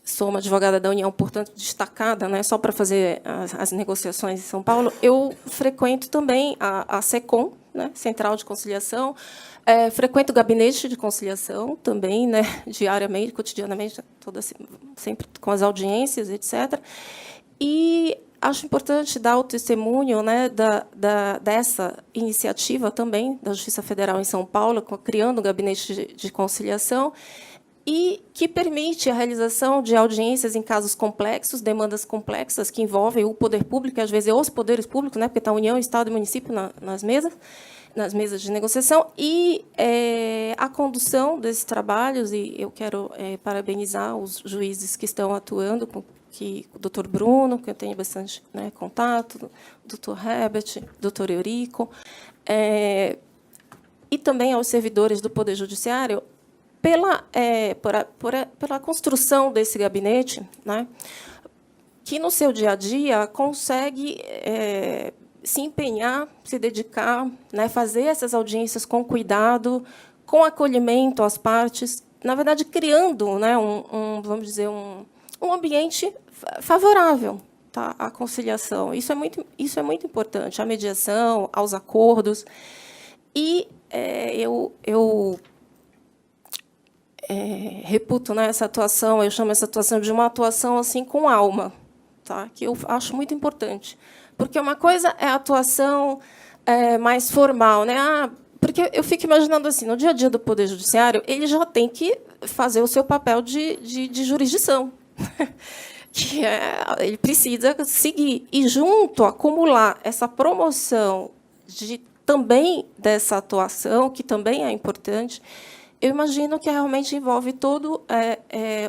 sou uma advogada da União, portanto, destacada, né, só para fazer as negociações em São Paulo. Eu frequento também a SECOM, né, Central de Conciliação, frequento o gabinete de conciliação também, né, diariamente, cotidianamente, sempre com as audiências, etc. E acho importante dar o testemunho, né, dessa iniciativa também da Justiça Federal em São Paulo, criando o gabinete de conciliação, e que permite a realização de audiências em casos complexos, demandas complexas, que envolvem o poder público, e, às vezes, os poderes públicos, né, porque está a União, Estado e município nas mesas de negociação, e a condução desses trabalhos. E eu quero parabenizar os juízes que estão atuando, aqui o doutor Bruno, que eu tenho bastante, né, contato, o doutor Herbert, o doutor Eurico, e também aos servidores do Poder Judiciário, pela construção desse gabinete, né, que, no seu dia a dia, consegue se empenhar, se dedicar, né, fazer essas audiências com cuidado, com acolhimento às partes, na verdade, criando, né, vamos dizer, um ambiente favorável, tá, à conciliação. Isso é muito importante, à mediação, aos acordos. E eu reputo, né, essa atuação, eu chamo essa atuação de uma atuação assim com alma, tá, que eu acho muito importante. Porque uma coisa é a atuação mais formal, né? Porque eu fico imaginando assim, no dia a dia do Poder Judiciário, ele já tem que fazer o seu papel de jurisdição, que ele precisa seguir. E, junto, acumular essa promoção também dessa atuação, que também é importante, eu imagino que realmente envolve todo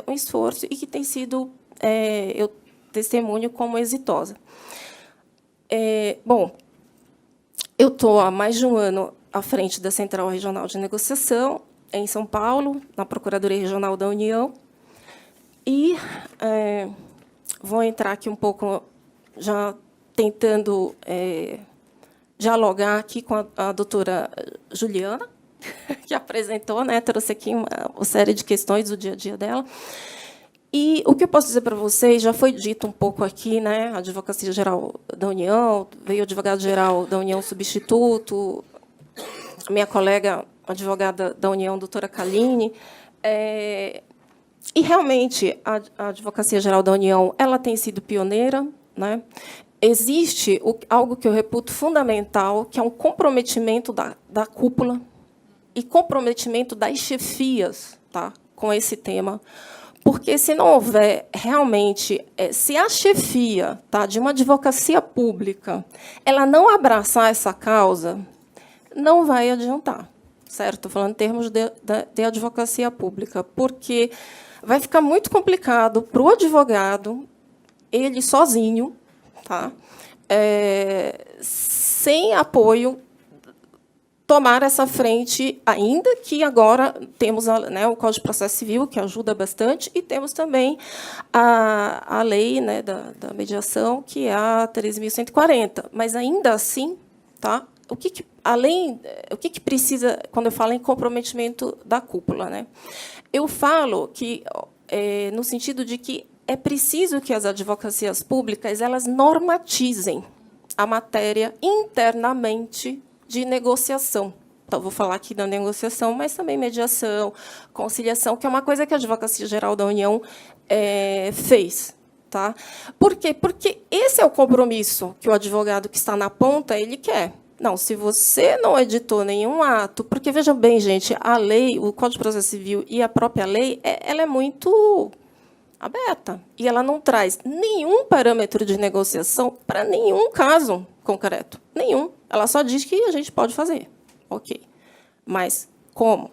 um esforço e que tem sido, eu testemunho como exitosa. Bom, eu estou há mais de um ano à frente da Central Regional de Negociação, em São Paulo, na Procuradoria Regional da União, e vou entrar aqui um pouco, já tentando dialogar aqui com a doutora Juliana, que apresentou, né, trouxe aqui uma série de questões do dia a dia dela. E o que eu posso dizer para vocês, já foi dito um pouco aqui, né, a Advocacia Geral da União, veio o advogado-geral da União substituto, a minha colega advogada da União, doutora Kaline, e, realmente, a Advocacia Geral da União ela tem sido pioneira, né? Existe algo que eu reputo fundamental, que é um comprometimento da cúpula e comprometimento das chefias, tá, com esse tema. Porque, se não houver realmente, se a chefia, tá, de uma advocacia pública ela não abraçar essa causa, não vai adiantar, certo? Estou falando em termos de advocacia pública, porque vai ficar muito complicado para o advogado, ele sozinho, tá, sem apoio, tomar essa frente, ainda que agora temos, né, o Código de Processo Civil, que ajuda bastante, e temos também a lei, né, da mediação, que é a 13.140. Mas, ainda assim, tá, o que precisa, quando eu falo em comprometimento da cúpula, né? Eu falo que, no sentido de que é preciso que as advocacias públicas elas normatizem a matéria internamente de negociação. Então, vou falar aqui da negociação, mas também mediação, conciliação, que é uma coisa que a Advocacia Geral da União fez. Tá? Por quê? Porque esse é o compromisso que o advogado que está na ponta ele quer. Não, se você não editou nenhum ato, porque, vejam bem, gente, a lei, o Código de Processo Civil e a própria lei, ela é muito aberta, e ela não traz nenhum parâmetro de negociação para nenhum caso concreto. Nenhum. Ela só diz que a gente pode fazer. Ok. Mas como?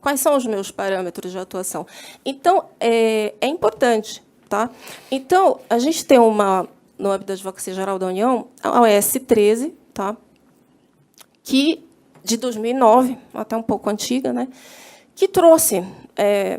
Quais são os meus parâmetros de atuação? Então, é importante. Tá? Então, a gente tem no âmbito da Advocacia Geral da União, a OS 13, tá? Que, de 2009, até um pouco antiga, né? Que trouxe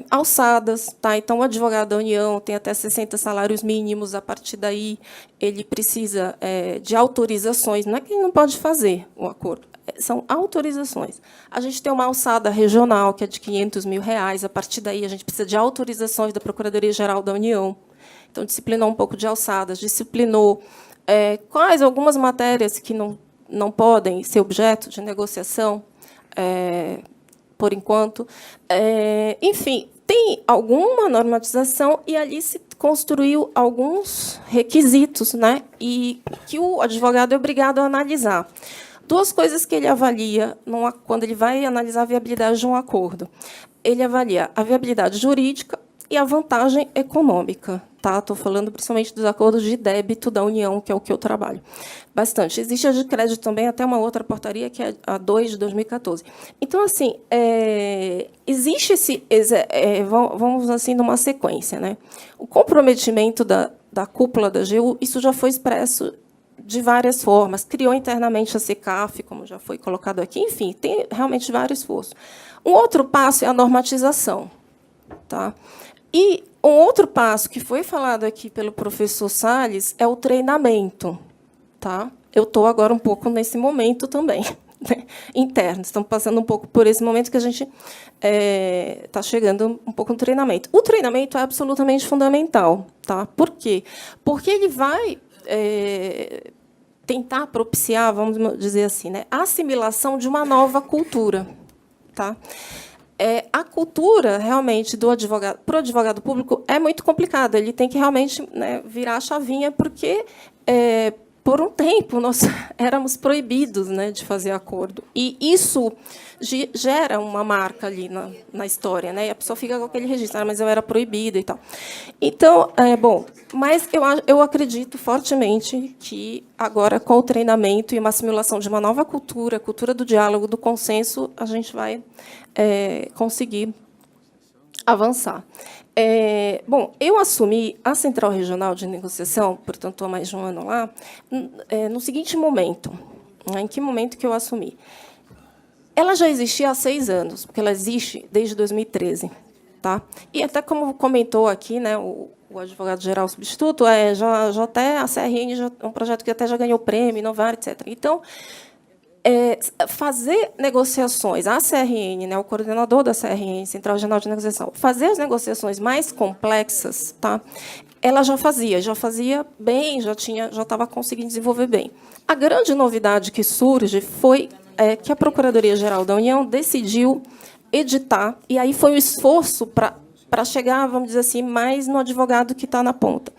alçadas. Tá? Então, o advogado da União tem até 60 salários mínimos. A partir daí, ele precisa de autorizações. Não é que ele não pode fazer o acordo. São autorizações. A gente tem uma alçada regional, que é de R$500 mil. A partir daí, a gente precisa de autorizações da Procuradoria-Geral da União. Então, disciplinou um pouco de alçadas, disciplinou quais algumas matérias que não podem ser objeto de negociação, por enquanto. Enfim, tem alguma normatização e ali se construiu alguns requisitos, né, e que o advogado é obrigado a analisar. Duas coisas que ele avalia quando ele vai analisar a viabilidade de um acordo. Ele avalia a viabilidade jurídica e a vantagem econômica. Tá? Estou falando principalmente dos acordos de débito da União, que é o que eu trabalho bastante. Existe a de crédito também, até uma outra portaria, que é a 2 de 2014. Então, assim, existe esse... vamos, assim, numa sequência. Né? O comprometimento da cúpula da AGU, isso já foi expresso de várias formas. Criou internamente a CECAF, como já foi colocado aqui. Enfim, tem realmente vários esforços. Um outro passo é a normatização. Tá? E um outro passo que foi falado aqui pelo professor Salles é o treinamento. Tá? Eu estou agora um pouco nesse momento também, né, interno. Estamos passando um pouco por esse momento que a gente está chegando um pouco no treinamento. O treinamento é absolutamente fundamental. Tá? Por quê? Porque ele vai tentar propiciar, vamos dizer assim, né, a assimilação de uma nova cultura. Tá? A cultura, realmente, do advogado para o advogado público é muito complicada. Ele tem que realmente, né, virar a chavinha, porque, por um tempo, nós éramos proibidos, né, de fazer acordo. E isso gera uma marca ali na história, né? E a pessoa fica com aquele registro, mas eu era proibida e tal. Então, bom, mas eu acredito fortemente que agora, com o treinamento e uma assimilação de uma nova cultura, a cultura do diálogo, do consenso, a gente vai conseguir avançar. Bom, eu assumi a Central Regional de Negociação, portanto, estou há mais de um ano lá, no seguinte momento. Em que momento que eu assumi? Ela já existia há 6 anos, porque ela existe desde 2013. Tá? E até como comentou aqui, né, o advogado-geral substituto, já até a CRN é um projeto que até já ganhou prêmio, inovar, etc. Então, fazer negociações, a CRN, né, o coordenador da CRN, Central Regional de Negociação, fazer as negociações mais complexas, tá? Ela já fazia bem, já estava conseguindo desenvolver bem. A grande novidade que surge foi que a Procuradoria-Geral da União decidiu editar, e aí foi um esforço para chegar, vamos dizer assim, mais no advogado que está na ponta.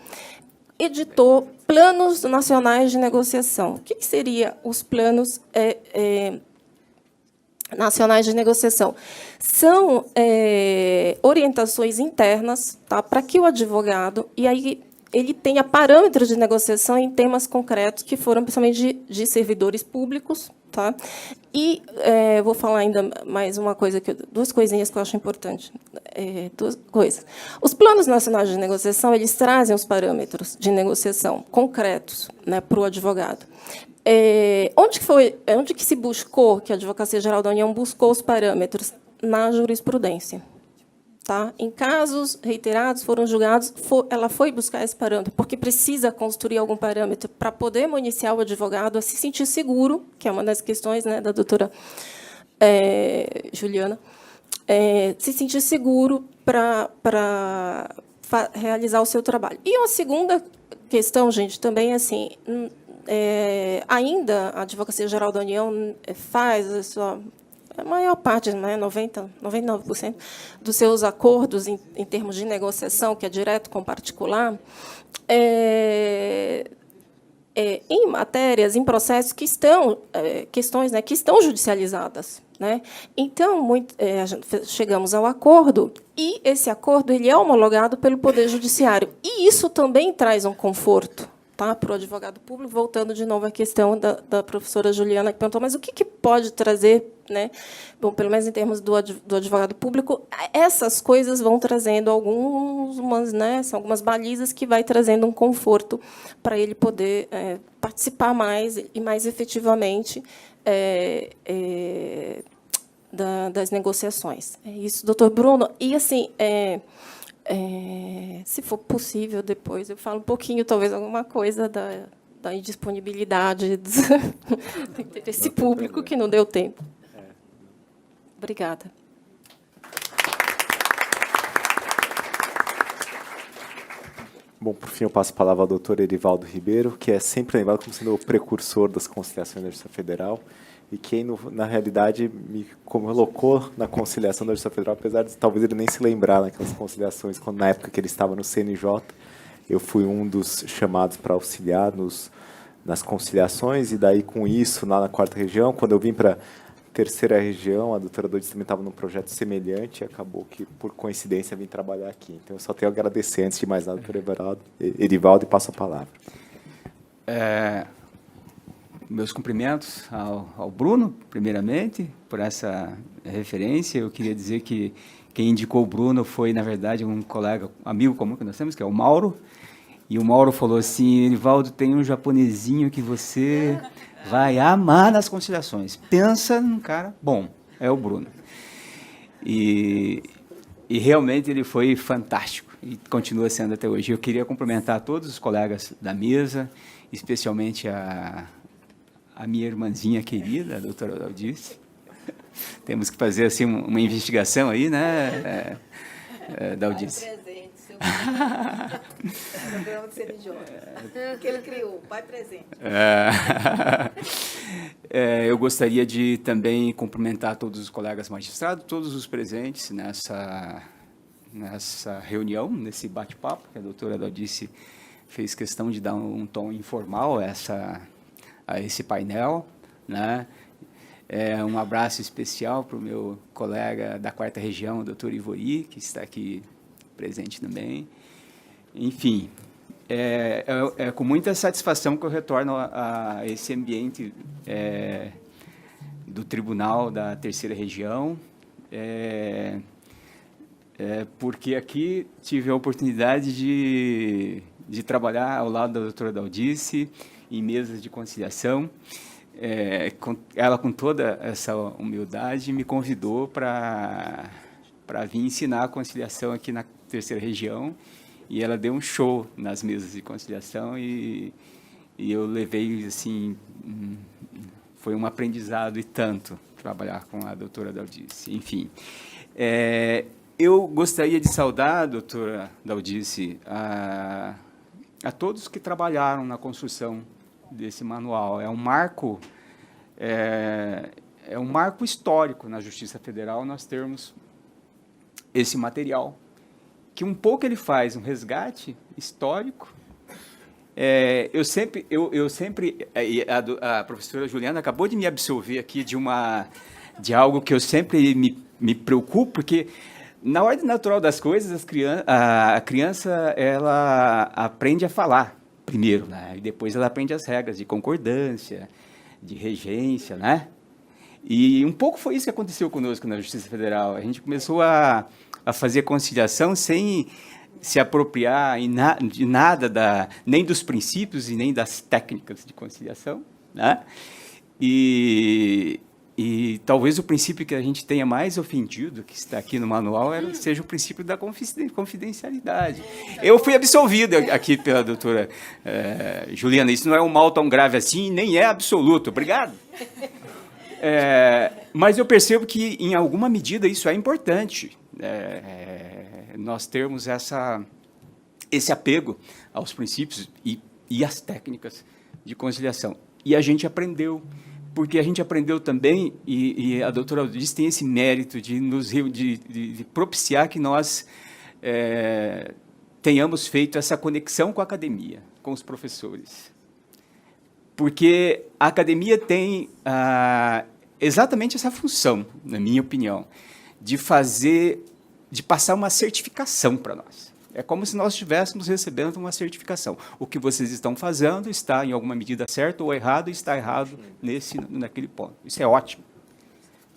Editou planos nacionais de negociação. O que seriam os planos nacionais de negociação? São orientações internas, tá, para que o advogado, e aí ele tenha parâmetros de negociação em temas concretos que foram principalmente de servidores públicos. Tá? E vou falar ainda mais uma coisa, duas coisinhas que eu acho importante. Duas coisas. Os planos nacionais de negociação, eles trazem os parâmetros de negociação concretos, né, para o advogado. Onde que se buscou, que a Advocacia Geral da União buscou os parâmetros? Na jurisprudência. Tá? Em casos reiterados, foram julgados, ela foi buscar esse parâmetro, porque precisa construir algum parâmetro para poder municiar o advogado a se sentir seguro, que é uma das questões, né, da doutora Juliana, se sentir seguro para realizar o seu trabalho. E uma segunda questão, gente, também assim, ainda a Advocacia Geral da União faz a maior parte, né, 99% dos seus acordos em termos de negociação, que é direto com particular, em matérias, em processos que estão, questões, né, que estão judicializadas. Né? Então, chegamos ao acordo, e esse acordo ele é homologado pelo Poder Judiciário. E isso também traz um conforto, tá, para o advogado público, voltando de novo à questão da professora Juliana, que perguntou, mas o que pode trazer, né? Bom, pelo menos em termos do advogado público, essas coisas vão trazendo algumas, né, são algumas balizas que vai trazendo um conforto para ele poder participar mais e mais efetivamente das negociações. É isso, doutor Bruno. E, assim, se for possível, depois eu falo um pouquinho, talvez, alguma coisa da indisponibilidade do interesse público, que não deu tempo. Obrigada.
Bom, por fim, eu passo a palavra ao doutor Erivaldo Ribeiro, que é sempre lembrado como sendo o precursor das conciliações da Justiça Federal e quem, na realidade, me colocou na conciliação da Justiça Federal, apesar de talvez ele nem se lembrar naquelas conciliações, quando, na época que ele estava no CNJ, eu fui um dos chamados para auxiliar nas conciliações, e daí, com isso, lá na 4ª Região, quando eu vim para a 3ª Região, a doutora Dodis também estava num projeto semelhante, e acabou que, por coincidência, vim trabalhar aqui. Então, eu só tenho a agradecer, antes de mais nada, doutor Erivaldo, e passo a palavra.
Meus cumprimentos ao Bruno, primeiramente, por essa referência. Eu queria dizer que quem indicou o Bruno foi, na verdade, um colega, amigo comum que nós temos, que é o Mauro, E o Mauro falou assim, Erivaldo, tem um japonesinho que você vai amar nas conciliações. Pensa num cara bom, é o Bruno. E realmente ele foi fantástico e continua sendo até hoje. Eu queria cumprimentar todos os colegas da mesa, especialmente a minha irmãzinha querida, a doutora Daldice. Temos que fazer assim, uma investigação aí, né, Daldice?
Pai presente, seu programa de CNJ. Que ele criou, pai presente.
Eu gostaria de também cumprimentar todos os colegas magistrados, todos os presentes nessa reunião, nesse bate-papo, que a doutora Daldice fez questão de dar um tom informal a esse painel, né? Um abraço especial para o meu colega da 4ª Região, o doutor Ivori, que está aqui presente também. Enfim, é com muita satisfação que eu retorno a esse ambiente do Tribunal da 3ª Região, porque aqui tive a oportunidade de trabalhar ao lado da doutora Daldice, em mesas de conciliação. Ela, com toda essa humildade, me convidou para vir ensinar a conciliação aqui na 3ª Região, e ela deu um show nas mesas de conciliação, e eu levei, assim, foi um aprendizado e tanto trabalhar com a doutora Daldice. Enfim, eu gostaria de saudar, doutora Daldice, a todos que trabalharam na construção desse manual. É um marco histórico na Justiça Federal nós termos esse material, que um pouco ele faz um resgate histórico. Eu sempre a professora Juliana acabou de me absolver aqui de algo que eu sempre me preocupo, porque na ordem natural das coisas a criança ela aprende a falar primeiro, né? E depois ela aprende as regras de concordância, de regência, né? E um pouco foi isso que aconteceu conosco na Justiça Federal. A gente começou a fazer conciliação sem se apropriar de nada, nem dos princípios e nem das técnicas de conciliação, né? E talvez o princípio que a gente tenha mais ofendido, que está aqui no manual, seja o princípio da confidencialidade. Eu fui absolvido aqui pela doutora Juliana. Isso não é um mal tão grave assim, nem é absoluto. Obrigado. Mas eu percebo que, em alguma medida, isso é importante. Nós termos esse apego aos princípios e às técnicas de conciliação. E a gente aprendeu, porque a gente aprendeu também, e a doutora Daldice tem esse mérito de propiciar que nós tenhamos feito essa conexão com a academia, com os professores. Porque a academia tem exatamente essa função, na minha opinião, de passar uma certificação para nós. É como se nós estivéssemos recebendo uma certificação. O que vocês estão fazendo está, em alguma medida, certo ou errado, e está errado naquele ponto. Isso é ótimo,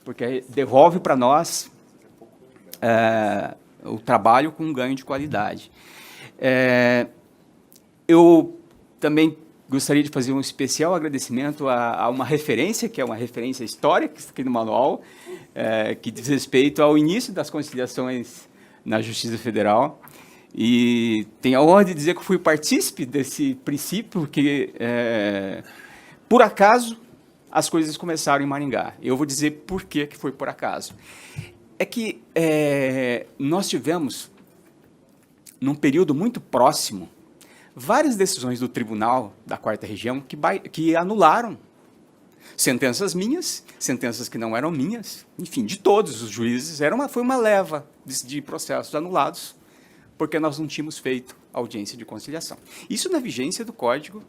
porque devolve para nós o trabalho com um ganho de qualidade. Eu também gostaria de fazer um especial agradecimento a uma referência, que é uma referência histórica aqui no manual, que diz respeito ao início das conciliações na Justiça Federal. E tenho a honra de dizer que fui partícipe desse princípio, que, por acaso, as coisas começaram em Maringá. Eu vou dizer por que foi por acaso. É que nós tivemos, num período muito próximo, várias decisões do Tribunal da 4ª Região que anularam sentenças minhas, sentenças que não eram minhas, enfim, de todos os juízes. Foi uma leva de processos anulados, porque nós não tínhamos feito audiência de conciliação. Isso na vigência do Código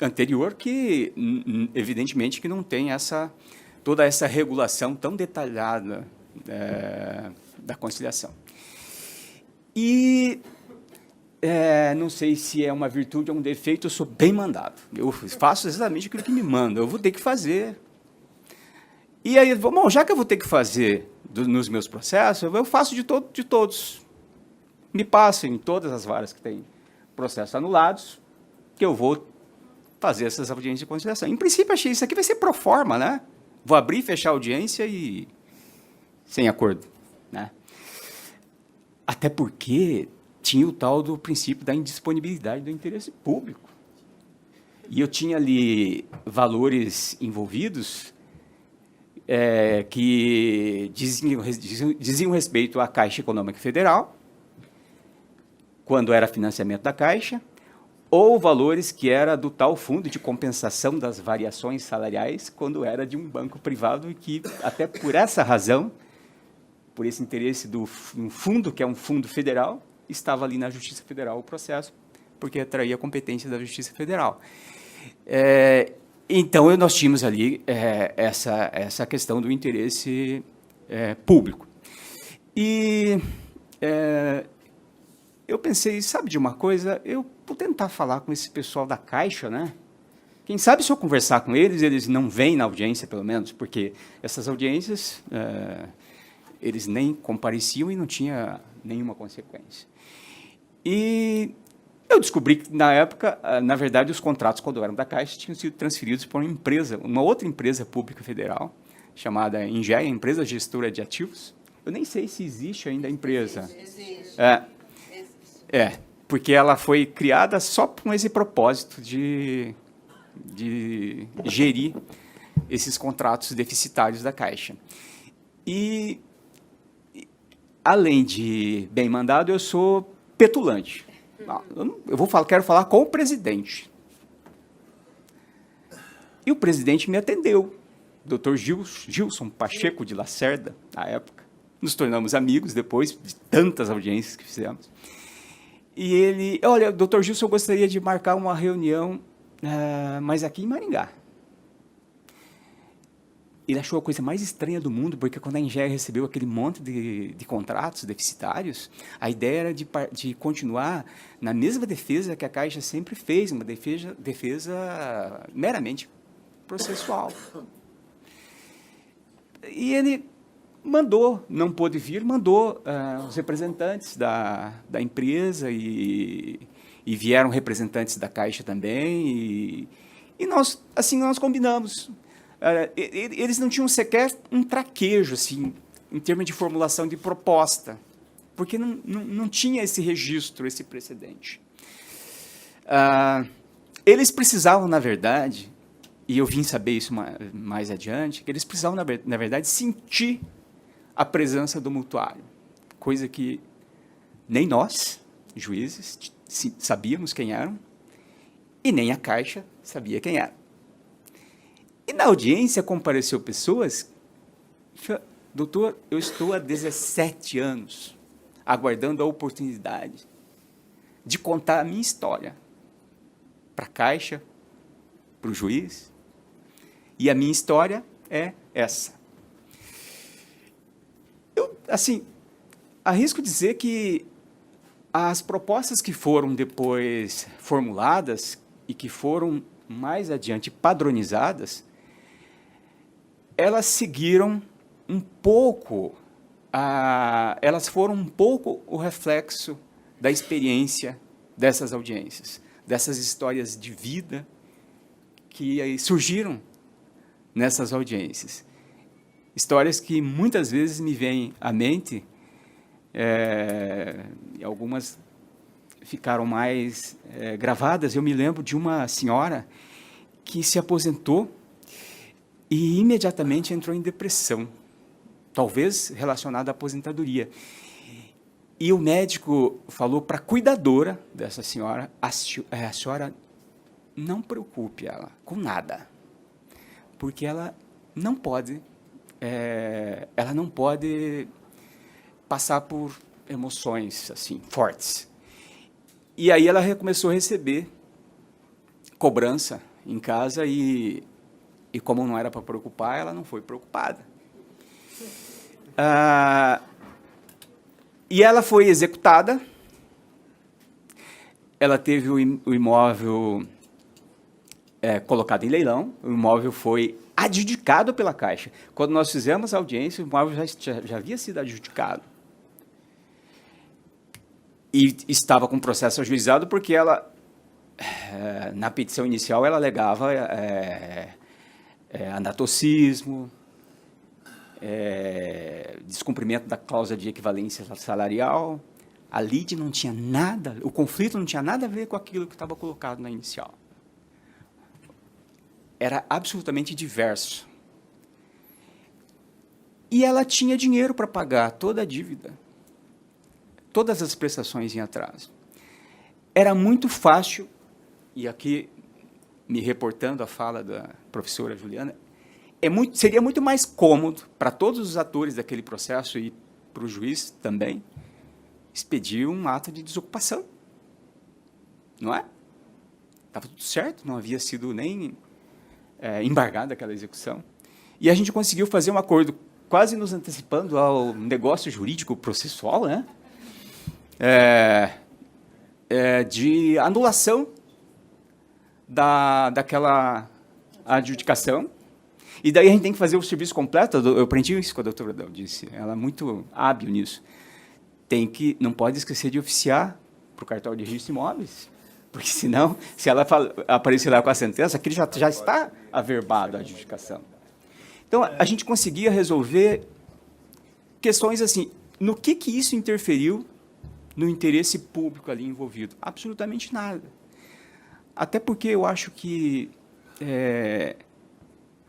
anterior, que, evidentemente, que não tem toda essa regulação tão detalhada da conciliação. E não sei se é uma virtude ou um defeito, eu sou bem mandado. Eu faço exatamente aquilo que me mandam, eu vou ter que fazer. E aí, bom, já que eu vou ter que fazer nos meus processos, eu faço de todos. Me passem em todas as varas que tem processos anulados, que eu vou fazer essas audiências de conciliação. Em princípio, achei isso aqui vai ser pro forma, né? Vou abrir e fechar a audiência e sem acordo, né? Até porque tinha o tal do princípio da indisponibilidade do interesse público. E eu tinha ali valores envolvidos que diziam respeito à Caixa Econômica Federal, quando era financiamento da Caixa, ou valores que era do tal fundo de compensação das variações salariais, quando era de um banco privado, e que, até por essa razão, por esse interesse do fundo, que é um fundo federal, estava ali na Justiça Federal o processo, porque atraía a competência da Justiça Federal. Então, nós tínhamos ali essa questão do interesse público. E eu pensei, sabe de uma coisa? Eu vou tentar falar com esse pessoal da Caixa, né? Quem sabe se eu conversar com eles, eles não vêm na audiência, pelo menos, porque essas audiências, eles nem compareciam e não tinha nenhuma consequência. E eu descobri que, na época, na verdade, os contratos, quando eram da Caixa, tinham sido transferidos para uma empresa, uma outra empresa pública federal, chamada Ingea, Empresa Gestora de Ativos. Eu nem sei se existe ainda a empresa. Existe. Porque ela foi criada só com esse propósito de gerir esses contratos deficitários da Caixa. E, além de bem mandado, eu sou petulante. Quero falar com o presidente. E o presidente me atendeu, Dr. Gilson Pacheco de Lacerda, na época. Nos tornamos amigos depois de tantas audiências que fizemos. E ele, olha, doutor Gilson, eu gostaria de marcar uma reunião, mas aqui em Maringá. Ele achou a coisa mais estranha do mundo, porque quando a Ingea recebeu aquele monte de contratos deficitários, a ideia era de continuar na mesma defesa que a Caixa sempre fez, uma defesa meramente processual. E ele mandou, não pôde vir, mandou os representantes da empresa e vieram representantes da Caixa também, e nós combinamos. Eles não tinham sequer um traquejo, assim, em termos de formulação de proposta, porque não tinha esse registro, esse precedente. Eles precisavam, na verdade, e eu vim saber isso mais adiante, que eles precisavam, na verdade, sentir a presença do mutuário, coisa que nem nós, juízes, sabíamos quem eram, e nem a Caixa sabia quem era. E na audiência compareceu pessoas, doutor, eu estou há 17 anos aguardando a oportunidade de contar a minha história para a Caixa, para o juiz, e a minha história é essa. Eu, arrisco dizer que as propostas que foram depois formuladas e que foram mais adiante padronizadas, elas seguiram um pouco, elas foram um pouco o reflexo da experiência dessas audiências, dessas histórias de vida que surgiram nessas audiências. Histórias que muitas vezes me vêm à mente, e algumas ficaram mais gravadas. Eu me lembro de uma senhora que se aposentou e imediatamente entrou em depressão, talvez relacionada à aposentadoria. E o médico falou para a cuidadora dessa senhora, a senhora não preocupe ela com nada, porque ela não pode passar por emoções assim fortes. E aí ela começou a receber cobrança em casa e como não era para preocupar, ela não foi preocupada. E ela foi executada, ela teve o imóvel colocado em leilão, o imóvel foi adjudicado pela Caixa. Quando nós fizemos a audiência, o imóvel já havia sido adjudicado. e estava com o processo ajuizado porque ela, na petição inicial, ela alegava anatocismo, descumprimento da cláusula de equivalência salarial. A lide não tinha nada, o conflito não tinha nada a ver com aquilo que estava colocado na inicial. Era absolutamente diverso. E ela tinha dinheiro para pagar toda a dívida, todas as prestações em atraso. Era muito fácil, e aqui, me reportando a fala da professora Juliana, seria muito mais cômodo para todos os atores daquele processo e para o juiz também, expedir um ato de desocupação. Não é? Estava tudo certo, não havia sido nem embargada aquela execução. E a gente conseguiu fazer um acordo, quase nos antecipando ao negócio jurídico processual, né? De anulação daquela adjudicação. E daí a gente tem que fazer o serviço completo. Eu aprendi isso com a doutora Daldice, ela é muito hábil nisso. Não pode esquecer de oficiar para o cartório de registro de imóveis, porque senão, se ela aparecer lá com a sentença, aquilo já está averbado a adjudicação. Então, a gente conseguia resolver questões assim, no que isso interferiu no interesse público ali envolvido? Absolutamente nada. Até porque eu acho que,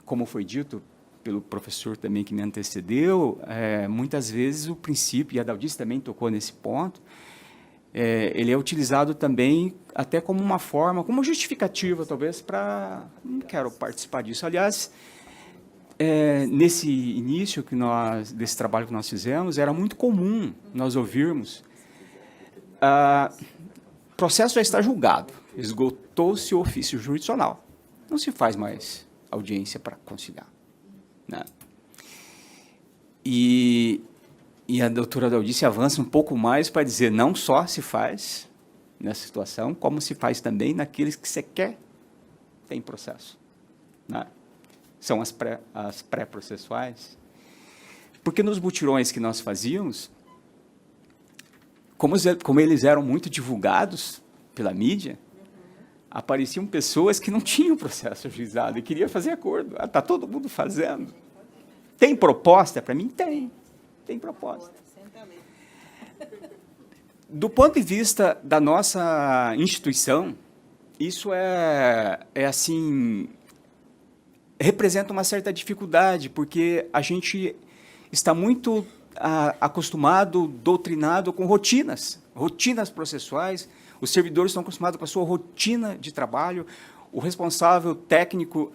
como foi dito pelo professor também que me antecedeu, muitas vezes o princípio, e a Daldice também tocou nesse ponto, ele é utilizado também até como uma forma, como justificativa, talvez, para... Não quero participar disso. Aliás, nesse início desse trabalho que nós fizemos, era muito comum nós ouvirmos o processo já está julgado, esgotou-se o ofício jurisdicional, não se faz mais audiência para conciliar. Né? E a doutora Daldice avança um pouco mais para dizer, não só se faz nessa situação, como se faz também naqueles que sequer têm processo. Né? São as pré-processuais. Porque nos mutirões que nós fazíamos, como eles eram muito divulgados pela mídia, apareciam pessoas que não tinham processo ajuizado e queriam fazer acordo. Está todo mundo fazendo. Tem proposta? Para mim, tem proposta. Do ponto de vista da nossa instituição, isso assim, representa uma certa dificuldade, porque a gente está muito acostumado, doutrinado com rotinas processuais. Os servidores estão acostumados com a sua rotina de trabalho. O responsável técnico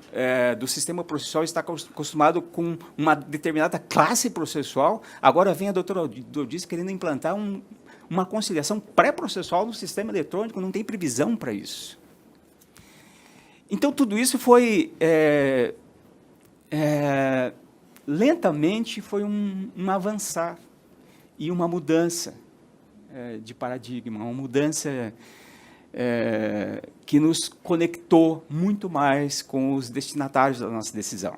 do sistema processual está acostumado com uma determinada classe processual. Agora vem a doutora Daldice querendo implantar uma conciliação pré-processual no sistema eletrônico, não tem previsão para isso. Então, tudo isso foi... lentamente foi um avançar e uma mudança de paradigma, uma mudança que nos conectou muito mais com os destinatários da nossa decisão.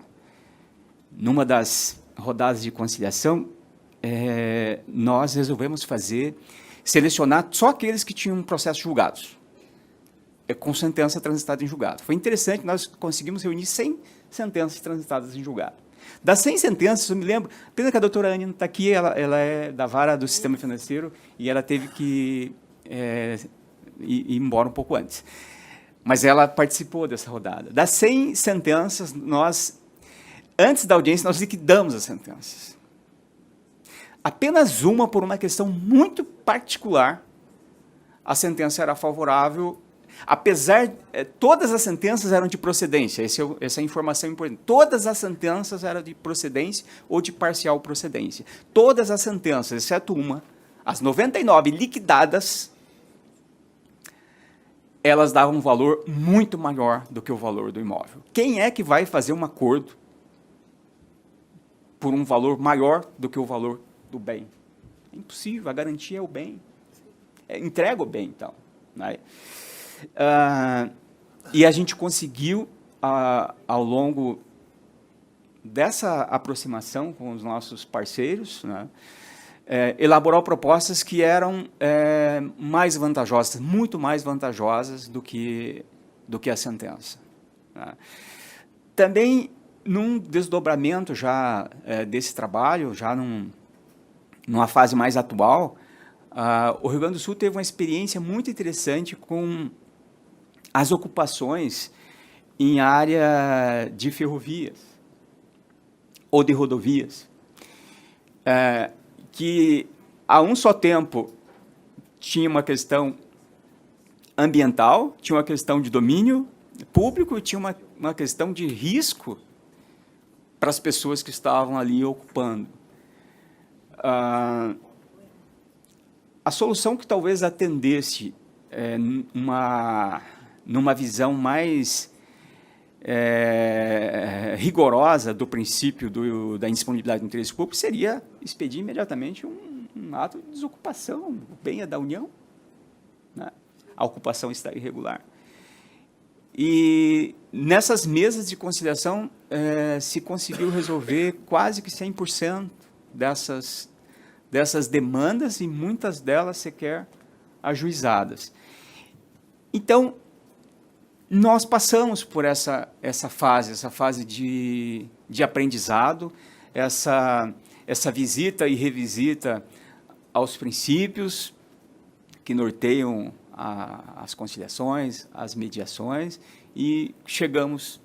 Numa das rodadas de conciliação, nós resolvemos selecionar só aqueles que tinham processos julgados, com sentença transitada em julgado. Foi interessante, nós conseguimos reunir 100 sentenças transitadas em julgado. Das 100 sentenças, eu me lembro, pena que a doutora Anne não está aqui, ela é da vara do sistema financeiro e ela teve que ir embora um pouco antes. Mas ela participou dessa rodada. Das 100 sentenças, antes da audiência, nós liquidamos as sentenças. Apenas uma, por uma questão muito particular, a sentença era favorável. Apesar, todas as sentenças eram de procedência, essa é a informação importante. Todas as sentenças eram de procedência ou de parcial procedência. Todas as sentenças, exceto uma, as 99 liquidadas, elas davam um valor muito maior do que o valor do imóvel. Quem é que vai fazer um acordo por um valor maior do que o valor do bem? É impossível, a garantia é o bem. Entrega o bem, então. Né? E a gente conseguiu, ao longo dessa aproximação com os nossos parceiros, né, elaborou propostas que eram mais vantajosas, muito mais vantajosas do que a sentença. Tá? Também, num desdobramento já desse trabalho, já numa fase mais atual, o Rio Grande do Sul teve uma experiência muito interessante com as ocupações em área de ferrovias ou de rodovias, que a um só tempo tinha uma questão ambiental, tinha uma questão de domínio público e tinha uma questão de risco para as pessoas que estavam ali ocupando. A solução que talvez atendesse numa visão mais rigorosa do princípio da indisponibilidade do interesse público seria expedir imediatamente um ato de desocupação, o bem é da União, né? A ocupação está irregular. E nessas mesas de conciliação se conseguiu resolver quase que 100% dessas demandas e muitas delas sequer ajuizadas. Então, nós passamos por essa fase de aprendizado, essa visita e revisita aos princípios que norteiam as conciliações, as mediações, e chegamos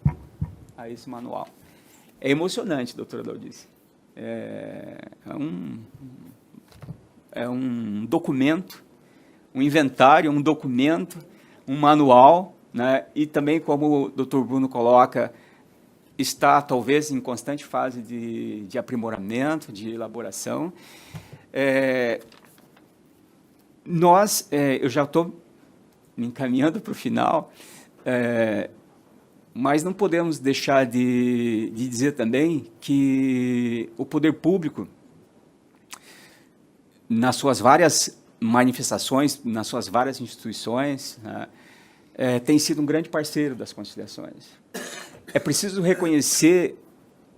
a esse manual. É emocionante, doutora Daldice. É um documento, um inventário, um documento, um manual, né? E também, como o doutor Bruno coloca, está talvez em constante fase de aprimoramento, de elaboração. Eu já estou me encaminhando para o final, mas não podemos deixar de dizer também que o poder público, nas suas várias manifestações, nas suas várias instituições, né, tem sido um grande parceiro das conciliações. É preciso reconhecer,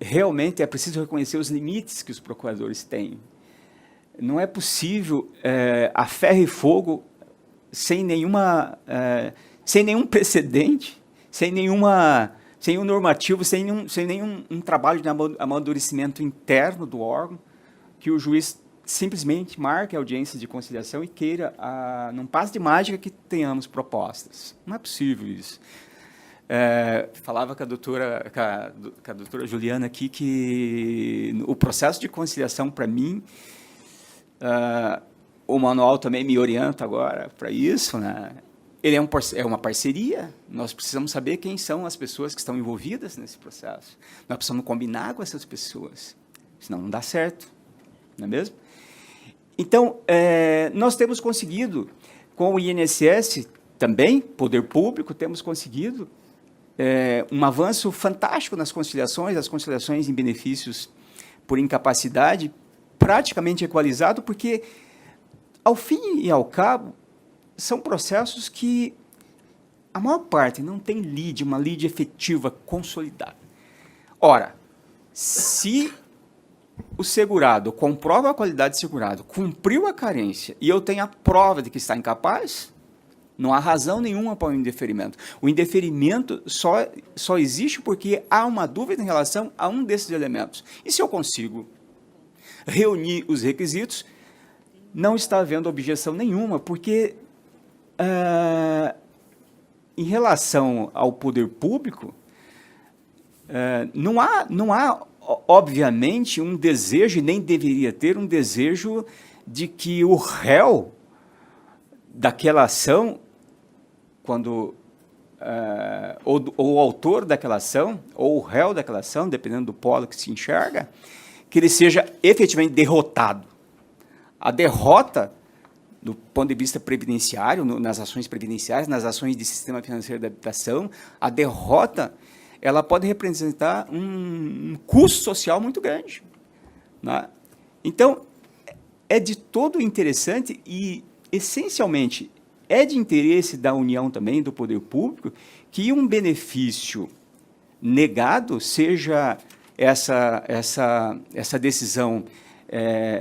realmente é preciso reconhecer os limites que os procuradores têm. Não é possível, a ferro e fogo, sem nenhum precedente, sem nenhum normativo, sem nenhum trabalho de amadurecimento interno do órgão, que o juiz simplesmente marque a audiência de conciliação e queira, num passe de mágica, que tenhamos propostas. Não é possível isso. Falava com a doutora Juliana aqui que o processo de conciliação, para mim, o manual também me orienta agora para isso, né? Ele é uma parceria, nós precisamos saber quem são as pessoas que estão envolvidas nesse processo. Nós precisamos combinar com essas pessoas, senão não dá certo, não é mesmo? Então, nós temos conseguido, com o INSS também, poder público, temos conseguido um avanço fantástico nas conciliações, as conciliações em benefícios por incapacidade, praticamente equalizado, porque, ao fim e ao cabo, são processos que a maior parte não tem uma lide efetiva, consolidada. Ora, se o segurado comprova a qualidade de segurado, cumpriu a carência, e eu tenho a prova de que está incapaz, não há razão nenhuma para o indeferimento. O indeferimento só existe porque há uma dúvida em relação a um desses elementos. E se eu consigo reunir os requisitos, não está havendo objeção nenhuma, porque, em relação ao poder público, não há, obviamente, um desejo, e nem deveria ter um desejo, de que o réu daquela ação, ou o autor daquela ação, ou o réu daquela ação, dependendo do polo que se enxerga, que ele seja efetivamente derrotado. A derrota, do ponto de vista previdenciário, nas ações previdenciárias, nas ações de sistema financeiro da habitação, a derrota, ela pode representar um custo social muito grande, né? Então, é de todo interessante e, essencialmente, é de interesse da União também, do poder público, que um benefício negado seja essa decisão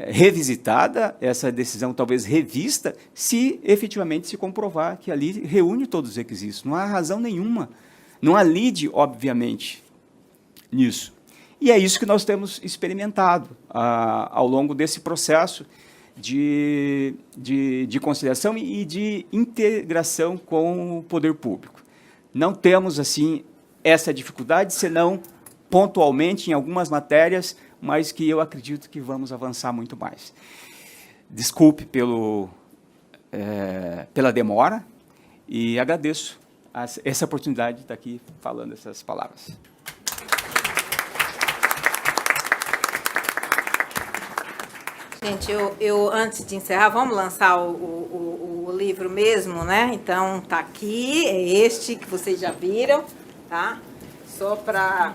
revisitada, essa decisão talvez revista, se efetivamente se comprovar que ali reúne todos os requisitos. Não há razão nenhuma, não há lide, obviamente, nisso. E é isso que nós temos experimentado ao longo desse processo de conciliação e de integração com o poder público. Não temos, assim, essa dificuldade, senão pontualmente em algumas matérias, mas que eu acredito que vamos avançar muito mais. Desculpe pela demora e agradeço essa oportunidade de estar aqui falando essas palavras.
Gente, eu antes de encerrar, vamos lançar o livro mesmo, né? Então, tá aqui, é este que vocês já viram, tá? Só para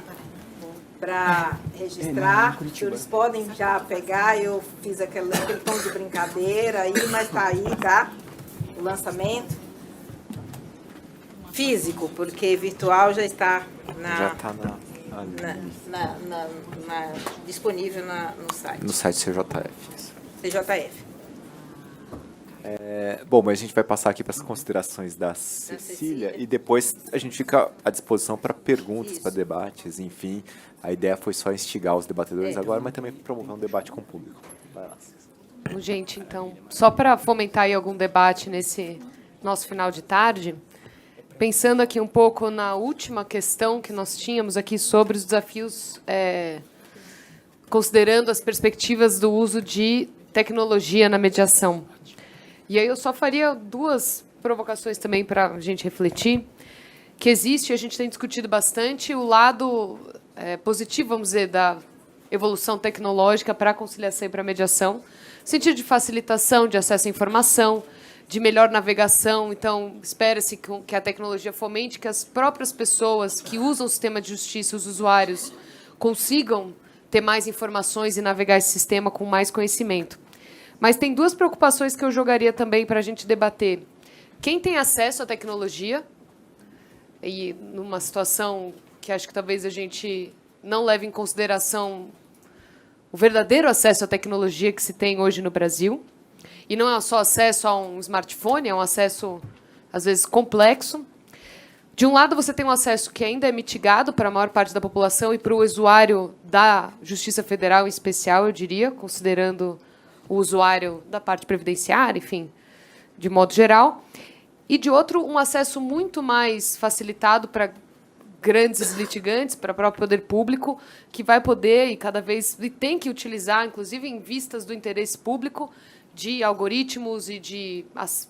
registrar, eles podem já pegar, eu fiz aquele tom de brincadeira aí, mas tá aí, tá? O lançamento físico, porque virtual já está disponível no site.
No site CJF.
CJF.
Bom, mas a gente vai passar aqui para as considerações da Cecília e depois a gente fica à disposição para perguntas, para debates, enfim. A ideia foi só instigar os debatedores agora, mas também promover um debate com o público. Vai lá, Cecília.
Gente, então, só para fomentar aí algum debate nesse nosso final de tarde, pensando aqui um pouco na última questão que nós tínhamos aqui sobre os desafios, considerando as perspectivas do uso de tecnologia na mediação. E aí eu só faria 2 provocações também para a gente refletir, que existe, a gente tem discutido bastante, o lado positivo, vamos dizer, da evolução tecnológica para a conciliação e para a mediação, no sentido de facilitação de acesso à informação, de melhor navegação. Então, espera-se que a tecnologia fomente que as próprias pessoas que usam o sistema de justiça, os usuários, consigam ter mais informações e navegar esse sistema com mais conhecimento. Mas tem 2 preocupações que eu jogaria também para a gente debater. Quem tem acesso à tecnologia, e numa situação que acho que talvez a gente não leve em consideração o verdadeiro acesso à tecnologia que se tem hoje no Brasil, e não é só acesso a um smartphone, é um acesso, às vezes, complexo. De um lado, você tem um acesso que ainda é mitigado para a maior parte da população e para o usuário da Justiça Federal, em especial, eu diria, considerando o usuário da parte previdenciária, enfim, de modo geral. E, de outro, um acesso muito mais facilitado para grandes litigantes, para o próprio poder público, que vai poder e cada vez e tem que utilizar, inclusive em vistas do interesse público, de algoritmos e de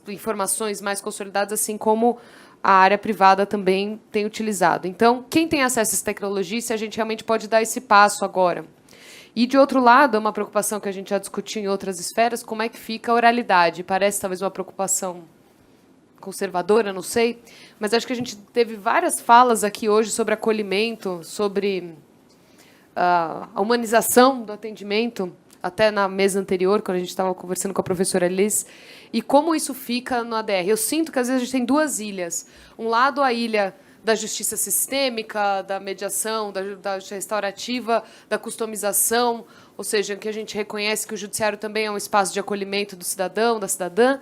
informações mais consolidadas, assim como a área privada também tem utilizado. Então, quem tem acesso a essa tecnologia, se a gente realmente pode dar esse passo agora? E, de outro lado, é uma preocupação que a gente já discutiu em outras esferas, como é que fica a oralidade? Parece talvez uma preocupação conservadora, não sei, mas acho que a gente teve várias falas aqui hoje sobre acolhimento, sobre a humanização do atendimento, até na mesa anterior, quando a gente estava conversando com a professora Liz, e como isso fica no ADR. Eu sinto que, às vezes, a gente tem 2 ilhas. Um lado, a ilha da justiça sistêmica, da mediação, da restaurativa, da customização, ou seja, que a gente reconhece que o judiciário também é um espaço de acolhimento do cidadão, da cidadã,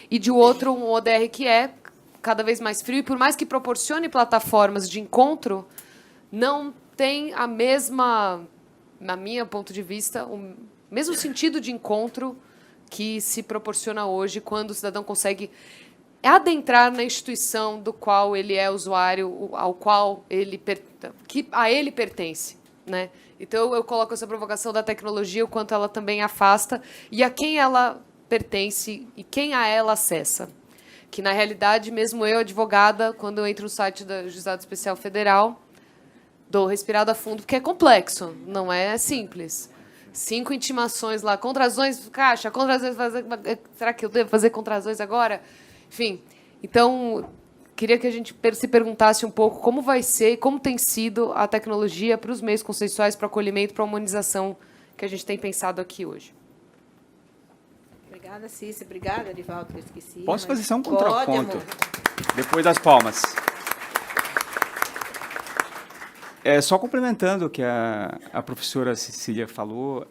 e, de outro, um ODR que é cada vez mais frio, e por mais que proporcione plataformas de encontro, não tem a mesma, na minha ponto de vista, o mesmo sentido de encontro que se proporciona hoje quando o cidadão consegue adentrar na instituição do qual ele é usuário, ao qual que a ele pertence, né? Então, eu coloco essa provocação da tecnologia, o quanto ela também afasta, e a quem ela pertence e quem a ela acessa. Que, na realidade, mesmo eu, advogada, quando eu entro no site do Juizado Especial Federal, dou respirada a fundo, porque é complexo, não é simples. 5 intimações lá, contrasões, caixa, contrasões, será que eu devo fazer contrasões agora? Enfim, então, queria que a gente se perguntasse um pouco como vai ser, como tem sido a tecnologia para os meios consensuais, para o acolhimento, para a humanização que a gente tem pensado aqui hoje.
Obrigada, Cícera. Obrigada, Arivaldo, que eu esqueci.
Posso fazer só um
Pode,
contraponto?
amor.
Depois das palmas. Só complementando o que a professora Cecília falou,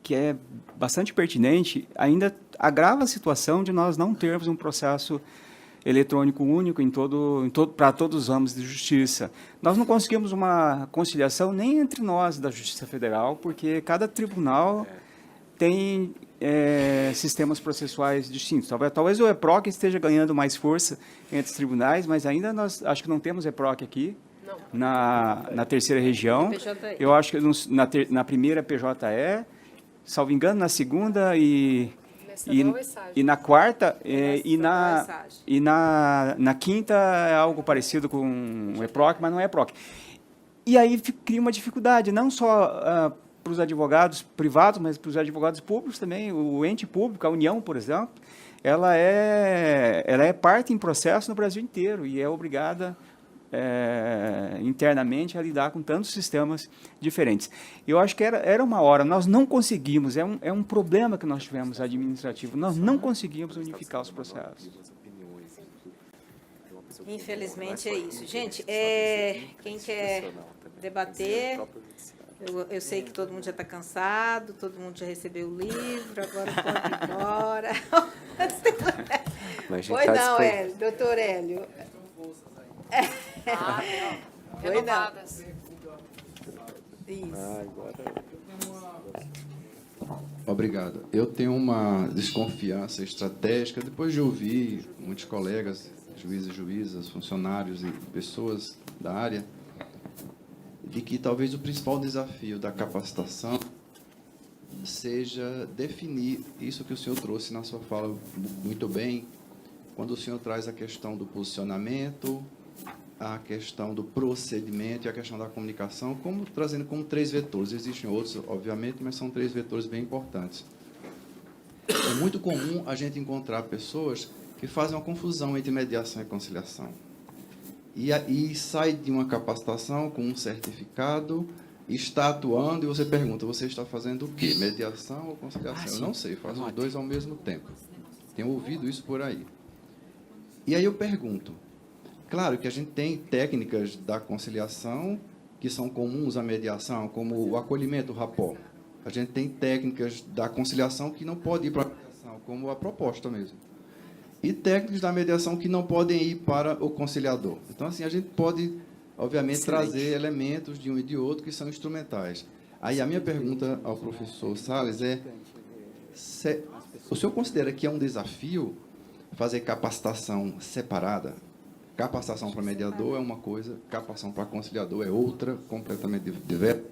que é bastante pertinente, ainda agrava a situação de nós não termos um processo eletrônico único para todos os ramos de justiça. Nós não conseguimos uma conciliação nem entre nós da Justiça Federal, porque cada tribunal tem sistemas processuais distintos. Talvez o EPROC esteja ganhando mais força entre os tribunais, mas ainda nós acho que não temos EPROC aqui, na terceira região.
PJE.
Eu acho que na primeira PJE, salvo engano, na segunda e na quarta, e na quinta é algo parecido com o EPROC, mas não é EPROC. E aí cria uma dificuldade, não só para os advogados privados, mas para os advogados públicos também. O ente público, a União, por exemplo, ela é parte em processo no Brasil inteiro e é obrigada internamente a lidar com tantos sistemas diferentes. Eu acho que era uma hora, nós não conseguimos, é um problema que nós tivemos administrativo, nós não conseguimos unificar os processos.
Infelizmente é isso. Gente, quem quer debater, eu sei que todo mundo já está cansado, todo mundo já recebeu o livro, agora pode ir embora. Foi não, Hélio, doutor Hélio. Foi não. Isso.
Obrigado. Eu tenho uma desconfiança estratégica, depois de ouvir muitos colegas, juízes e juízas, funcionários e pessoas da área, de que talvez o principal desafio da capacitação seja definir isso que o senhor trouxe na sua fala muito bem, quando o senhor traz a questão do posicionamento, a questão do procedimento e a questão da comunicação, trazendo como 3 vetores. Existem outros, obviamente, mas são 3 vetores bem importantes. É muito comum a gente encontrar pessoas que fazem uma confusão entre mediação e conciliação. E sai de uma capacitação com um certificado, está atuando, e você pergunta, você está fazendo o quê? Mediação ou conciliação? Eu não sei, faço os 2 ao mesmo tempo. Tenho ouvido isso por aí. E aí eu pergunto, claro que a gente tem técnicas da conciliação que são comuns à mediação, como o acolhimento, o rapport. A gente tem técnicas da conciliação que não podem ir para a mediação, como a proposta mesmo. E técnicas da mediação que não podem ir para o conciliador. Então, assim, a gente pode, obviamente, trazer elementos de um e de outro que são instrumentais. Aí a minha pergunta ao professor Salles é, o senhor considera que é um desafio fazer capacitação separada? Capacitação para mediador é uma coisa, capacitação para conciliador é outra, completamente diversa.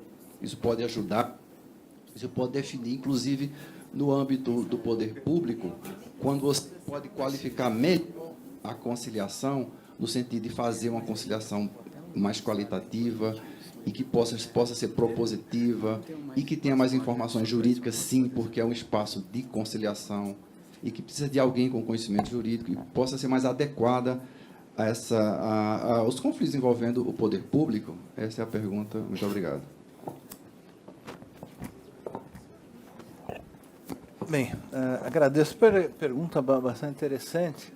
Isso pode ajudar, isso pode definir, inclusive, no âmbito do poder público, quando você pode qualificar melhor a conciliação, no sentido de fazer uma conciliação mais qualitativa e que possa ser propositiva e que tenha mais informações jurídicas, sim, porque é um espaço de conciliação e que precisa de alguém com conhecimento jurídico e possa ser mais adequada aos conflitos envolvendo o poder público? Essa é a pergunta. Muito obrigado.
Bem, agradeço pela pergunta bastante interessante.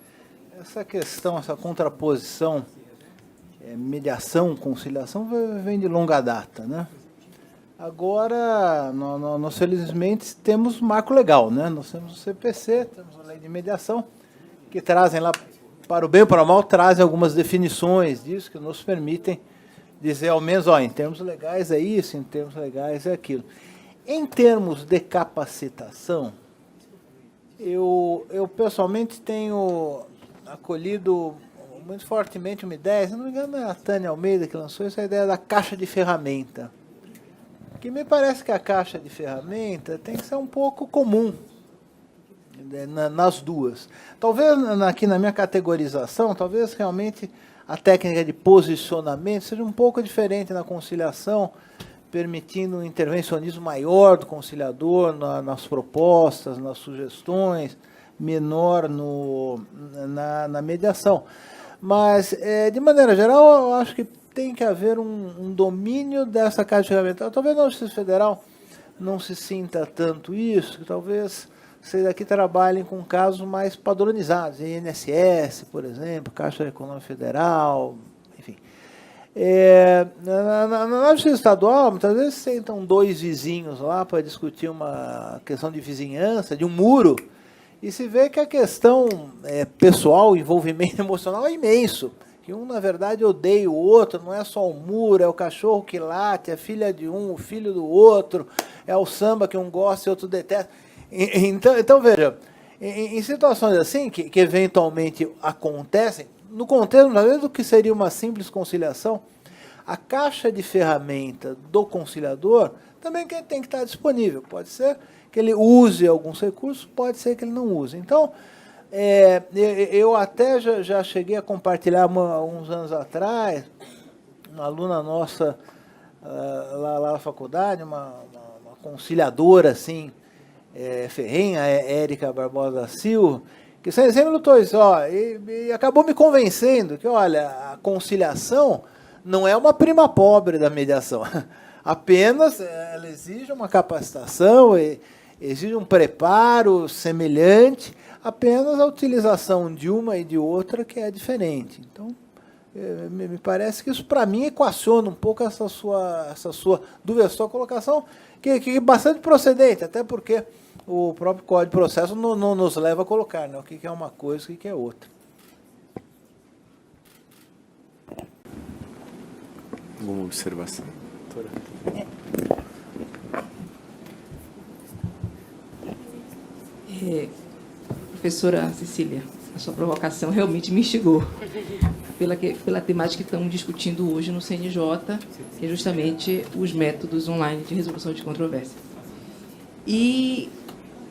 Essa questão, essa contraposição, mediação, conciliação, vem de longa data, né? Agora, nós felizmente temos marco legal, né? Nós temos o CPC, temos a lei de mediação, que trazem lá, para o bem ou para o mal, trazem algumas definições disso, que nos permitem dizer, ao menos, em termos legais é isso, em termos legais é aquilo. Em termos de capacitação, eu pessoalmente tenho acolhido muito fortemente uma ideia, se não me engano é a Tânia Almeida que lançou essa ideia da caixa de ferramenta, que me parece que a caixa de ferramenta tem que ser um pouco comum nas duas. Talvez aqui na minha categorização, talvez realmente a técnica de posicionamento seja um pouco diferente na conciliação, permitindo um intervencionismo maior do conciliador nas propostas, nas sugestões, menor na mediação. Mas, de maneira geral, eu acho que tem que haver um domínio dessa caixa de ferramentas. Talvez na Justiça Federal não se sinta tanto isso, que talvez vocês aqui trabalhem com casos mais padronizados, INSS, por exemplo, Caixa Econômica Federal, enfim. Na justiça estadual, muitas vezes sentam dois vizinhos lá para discutir uma questão de vizinhança, de um muro, e se vê que a questão pessoal, o envolvimento emocional é imenso. Que um, na verdade, odeia o outro, não é só o muro, é o cachorro que late, é a filha de um, o filho do outro, é o samba que um gosta e outro detesta. Então veja, em situações assim, que eventualmente acontecem, no contexto, às vezes, do que seria uma simples conciliação, a caixa de ferramenta do conciliador também tem que estar disponível. Pode ser que ele use alguns recursos, pode ser que ele não use. Então, eu até já cheguei a compartilhar uns anos atrás, uma aluna nossa lá na faculdade, uma conciliadora assim, ferrenha, Érica Barbosa Silva, que sempre lutou isso, e acabou me convencendo que, olha, a conciliação não é uma prima pobre da mediação. Apenas ela exige uma capacitação, exige um preparo semelhante, apenas a utilização de uma e de outra que é diferente. Então, me parece que isso, para mim, equaciona um pouco essa sua dúvida, essa sua colocação, que é bastante procedente, até porque o próprio Código de Processo não nos leva a colocar, né, o que é uma coisa e o que é outra.
Alguma observação?
Professora Cecília, a sua provocação realmente me instigou pela temática que estamos discutindo hoje no CNJ, que é justamente os métodos online de resolução de controvérsia. E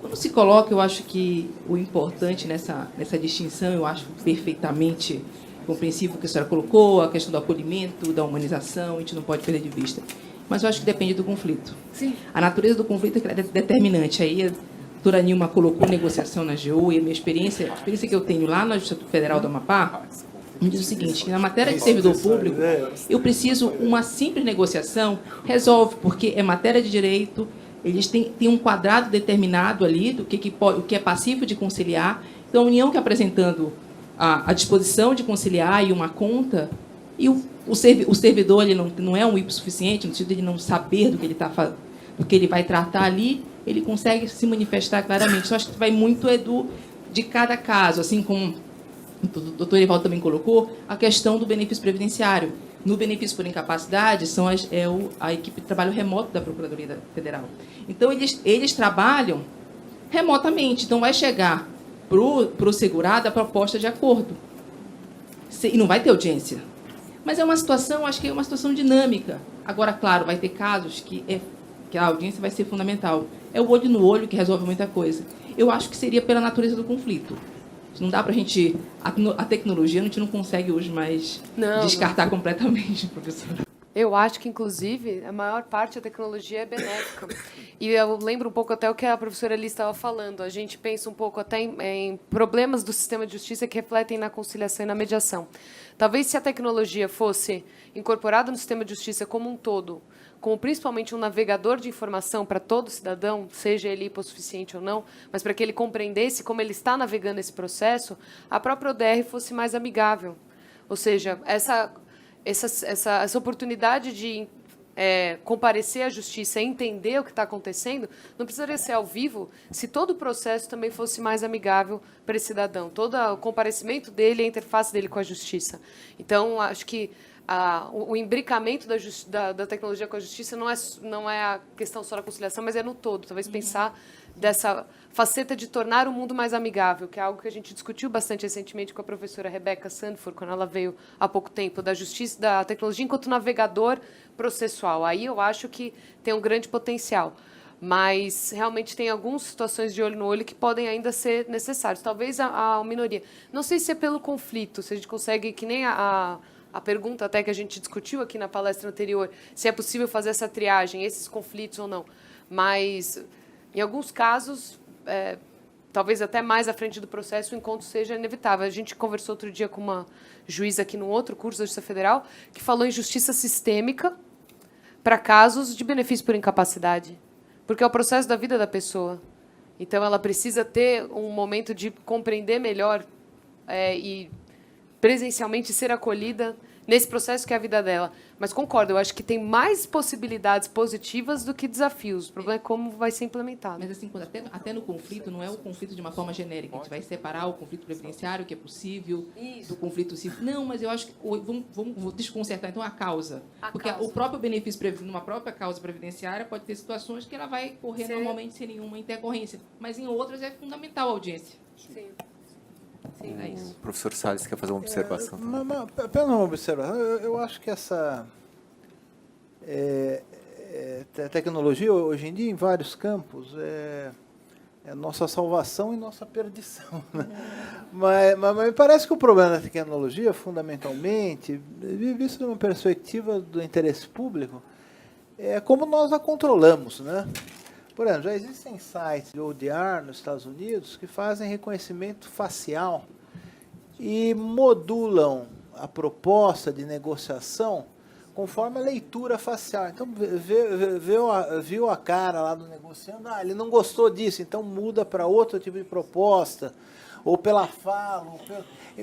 quando se coloca, eu acho que o importante nessa distinção, eu acho perfeitamente compreensível o que a senhora colocou, a questão do acolhimento, da humanização, a gente não pode perder de vista. Mas eu acho que depende do conflito. Sim. A natureza do conflito é determinante. Aí a doutora Nilma colocou negociação na AGU, e a experiência que eu tenho lá na Justiça Federal do Amapá me diz o seguinte, que na matéria de servidor público, eu preciso uma simples negociação, resolve, porque é matéria de direito, eles têm um quadrado determinado ali do o que é passível de conciliar. Então, a União que apresentando a disposição de conciliar e uma conta, e o servidor ele não é um IP suficiente, no sentido de ele não saber do que ele vai tratar ali, ele consegue se manifestar claramente. Eu acho que vai muito de cada caso, assim como o doutor Erivaldo também colocou, a questão do benefício previdenciário. No benefício por incapacidade, a equipe de trabalho remoto da Procuradoria Federal. Então, eles trabalham remotamente. Então, vai chegar para o segurado a proposta de acordo. E não vai ter audiência. Mas é uma situação, acho que é uma situação dinâmica. Agora, claro, vai ter casos que a audiência vai ser fundamental. É o olho no olho que resolve muita coisa. Eu acho que seria pela natureza do conflito. Não dá para a gente... A tecnologia a gente não consegue hoje mais descartar completamente, professora.
Eu acho que, inclusive, a maior parte da tecnologia é benéfica. E eu lembro um pouco até o que a professora Alice estava falando. A gente pensa um pouco até em problemas do sistema de justiça que refletem na conciliação e na mediação. Talvez se a tecnologia fosse incorporada no sistema de justiça como um todo, como principalmente um navegador de informação para todo cidadão, seja ele hipossuficiente ou não, mas para que ele compreendesse como ele está navegando esse processo, a própria ODR fosse mais amigável. Ou seja, essa oportunidade de comparecer à justiça e entender o que está acontecendo não precisaria ser ao vivo se todo o processo também fosse mais amigável para esse cidadão, todo o comparecimento dele e a interface dele com a justiça. Então, acho que o imbricamento da tecnologia com a justiça não é a questão só da conciliação, mas é no todo. Talvez pensar dessa faceta de tornar o mundo mais amigável, que é algo que a gente discutiu bastante recentemente com a professora Rebecca Sandford, quando ela veio há pouco tempo, da justiça, da tecnologia enquanto navegador processual. Aí eu acho que tem um grande potencial. Mas realmente tem algumas situações de olho no olho que podem ainda ser necessárias. Talvez a minoria. Não sei se é pelo conflito, se a gente consegue, que nem a pergunta até que a gente discutiu aqui na palestra anterior, se é possível fazer essa triagem, esses conflitos ou não. Mas, em alguns casos, talvez até mais à frente do processo, o encontro seja inevitável. A gente conversou outro dia com uma juíza aqui no outro curso da Justiça Federal que falou em justiça sistêmica para casos de benefício por incapacidade, porque é o processo da vida da pessoa. Então, ela precisa ter um momento de compreender melhor e presencialmente ser acolhida nesse processo que é a vida dela. Mas concordo, eu acho que tem mais possibilidades positivas do que desafios. O problema é como vai ser implementado.
Mas, assim, até no conflito, não é o conflito de uma forma genérica. A gente vai separar o conflito previdenciário, que é possível, do conflito civil. Não, mas eu acho que... Vamos desconcertar, então, a causa. Porque o próprio benefício previdenciário, numa própria causa previdenciária, pode ter situações que ela vai correr normalmente sem nenhuma intercorrência. Mas, em outras, é fundamental a audiência.
Sim.
É isso.
O professor Salles quer fazer uma observação.
Pela uma observação, eu acho que essa tecnologia, hoje em dia, em vários campos, é nossa salvação e nossa perdição. Né? Mas me parece que o problema da tecnologia, fundamentalmente, visto de uma perspectiva do interesse público, é como nós a controlamos, né? Por exemplo, já existem sites de ODR nos Estados Unidos que fazem reconhecimento facial e modulam a proposta de negociação conforme a leitura facial. Então, viu a cara lá do negociando, ele não gostou disso, então muda para outro tipo de proposta, ou pela fala.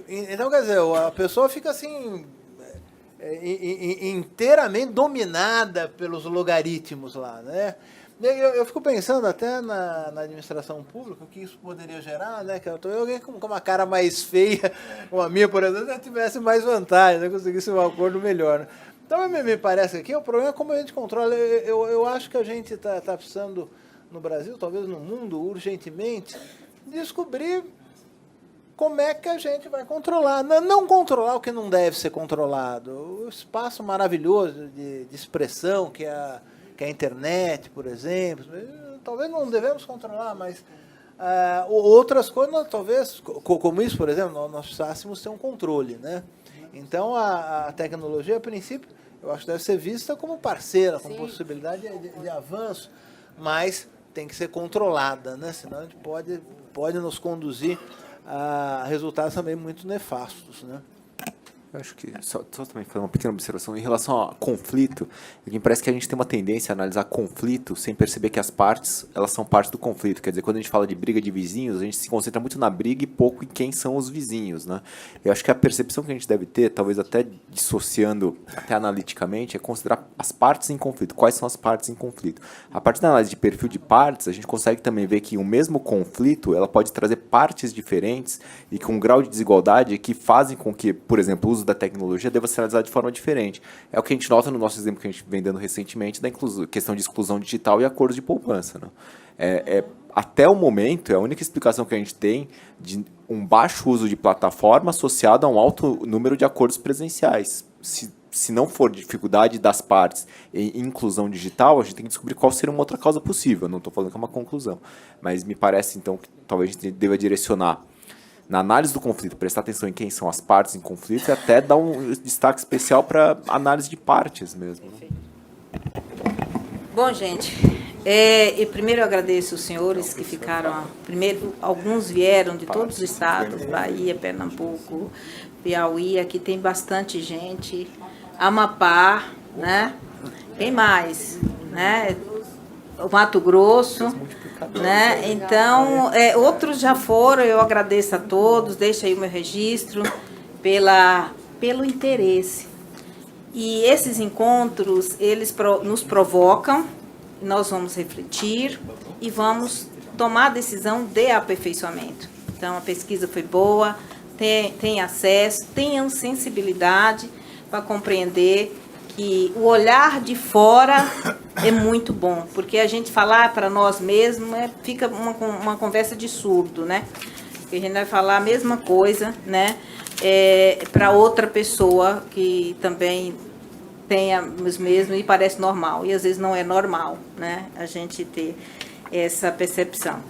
Então, quer dizer, a pessoa fica assim... inteiramente dominada pelos logaritmos lá, né? Eu fico pensando até na administração pública, o que isso poderia gerar, né? Que alguém com uma cara mais feia, como a minha, por exemplo, tivesse mais vantagem, né? Conseguisse um acordo melhor. Né? Então, me parece que aqui o problema é como a gente controla. Eu acho que a gente está precisando, no Brasil, talvez no mundo, urgentemente, descobrir como é que a gente vai controlar. Não controlar o que não deve ser controlado. O espaço maravilhoso de expressão que é a internet, por exemplo, talvez não devemos controlar, mas outras coisas, talvez, como isso, por exemplo, nós precisássemos ter um controle, né? Então, a tecnologia, a princípio, eu acho que deve ser vista como parceira, com possibilidade de avanço, mas tem que ser controlada, né? Senão a gente pode nos conduzir a resultados também muito nefastos, né?
Eu acho que, só também fazer uma pequena observação, em relação a conflito, me parece que a gente tem uma tendência a analisar conflito sem perceber que as partes, elas são parte do conflito. Quer dizer, quando a gente fala de briga de vizinhos, a gente se concentra muito na briga e pouco em quem são os vizinhos, né? Eu acho que a percepção que a gente deve ter, talvez até dissociando até analiticamente, é considerar as partes em conflito. Quais são as partes em conflito? A partir da análise de perfil de partes, a gente consegue também ver que o mesmo conflito, ela pode trazer partes diferentes e com um grau de desigualdade que fazem com que, por exemplo, o uso da tecnologia deva ser analisado de forma diferente. É o que a gente nota no nosso exemplo que a gente vem dando recentemente da questão de exclusão digital e acordos de poupança. Né? Até o momento, é a única explicação que a gente tem de um baixo uso de plataforma associado a um alto número de acordos presenciais. Se não for dificuldade das partes em inclusão digital, a gente tem que descobrir qual seria uma outra causa possível. Não estou falando que é uma conclusão. Mas me parece, então, que talvez a gente deva direcionar na análise do conflito, prestar atenção em quem são as partes em conflito e até dar um destaque especial para análise de partes mesmo. Né?
Bom, gente, primeiro eu agradeço os senhores que ficaram. Primeiro, alguns vieram de todos os estados, Bahia, Pernambuco, Piauí, aqui tem bastante gente, Amapá, né? Quem mais? Né? O Mato Grosso, né? Então, outros já foram, eu agradeço a todos, deixo aí o meu registro pelo interesse. E esses encontros, eles nos provocam, nós vamos refletir e vamos tomar a decisão de aperfeiçoamento. Então, a pesquisa foi boa, tem acesso, tenham sensibilidade para compreender que o olhar de fora é muito bom, porque a gente falar para nós mesmos fica uma conversa de surdo, né? Porque a gente vai falar a mesma coisa, né? Para outra pessoa que também tenha os mesmos e parece normal, e às vezes não é normal, né? A gente ter essa percepção.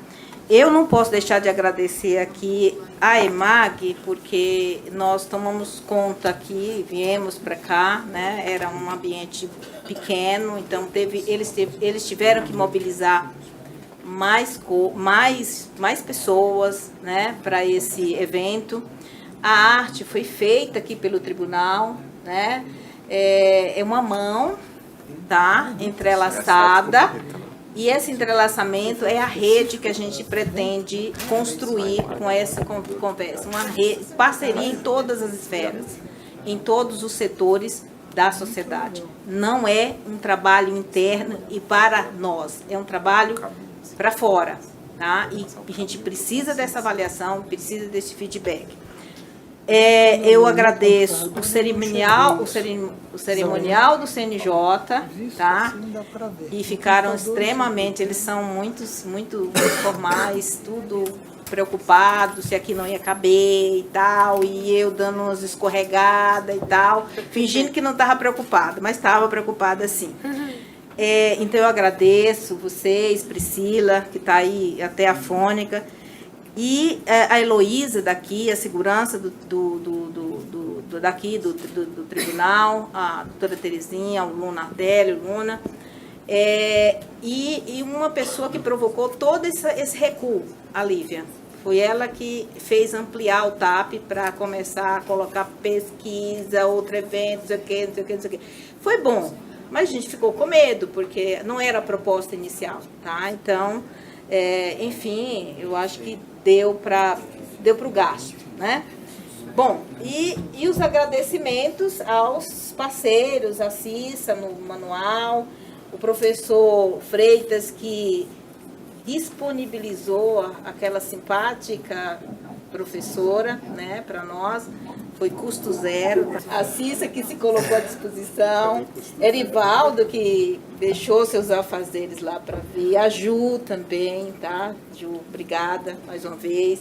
Eu não posso deixar de agradecer aqui a EMAG, porque nós tomamos conta aqui, viemos para cá, né? Era um ambiente pequeno, então eles tiveram que mobilizar mais pessoas, né, para esse evento. A arte foi feita aqui pelo tribunal, né? É uma mão, tá? Entrelaçada. E esse entrelaçamento é a rede que a gente pretende construir com essa conversa, uma rede, parceria em todas as esferas. em todos os setores da sociedade. Não é um trabalho interno e para nós, é um trabalho para fora, tá? E a gente precisa dessa avaliação, precisa desse feedback. Eu agradeço o cerimonial do CNJ, tá? E ficaram extremamente, eles são muito formais, tudo preocupado se aqui não ia caber e tal, e eu dando umas escorregadas e tal, fingindo que não estava preocupada, mas estava preocupada sim. Então eu agradeço vocês, Priscila, que está aí até afônica, e a Heloísa daqui, a segurança do tribunal, a doutora Terezinha, o Luna Artélio, Luna, e uma pessoa que provocou todo esse recuo, a Lívia. Foi ela que fez ampliar o TAP para começar a colocar pesquisa, outro evento, não sei o quê, não sei o quê, não sei o quê. Foi bom, mas a gente ficou com medo, porque não era a proposta inicial, tá? Então, enfim, eu acho que deu para o gasto, né? Bom, e os agradecimentos aos parceiros, a Cissa no manual, o professor Freitas, que disponibilizou aquela simpática professora, né, para nós, foi custo zero. A Cissa, que se colocou à disposição, Erivaldo, que deixou seus afazeres lá para vir, a Ju também, tá? Ju, obrigada mais uma vez.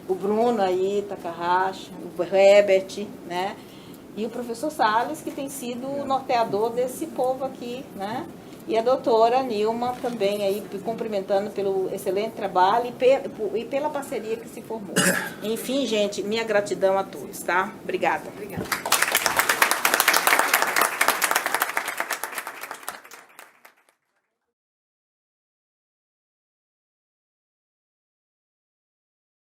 O Bruno aí, Takahashi, o Herbert, né? E o professor Salles, que tem sido o norteador desse povo aqui, né? E a doutora Nilma também aí cumprimentando pelo excelente trabalho e pela parceria que se formou. Enfim, gente, minha gratidão a todos, tá? Obrigada.
Obrigada.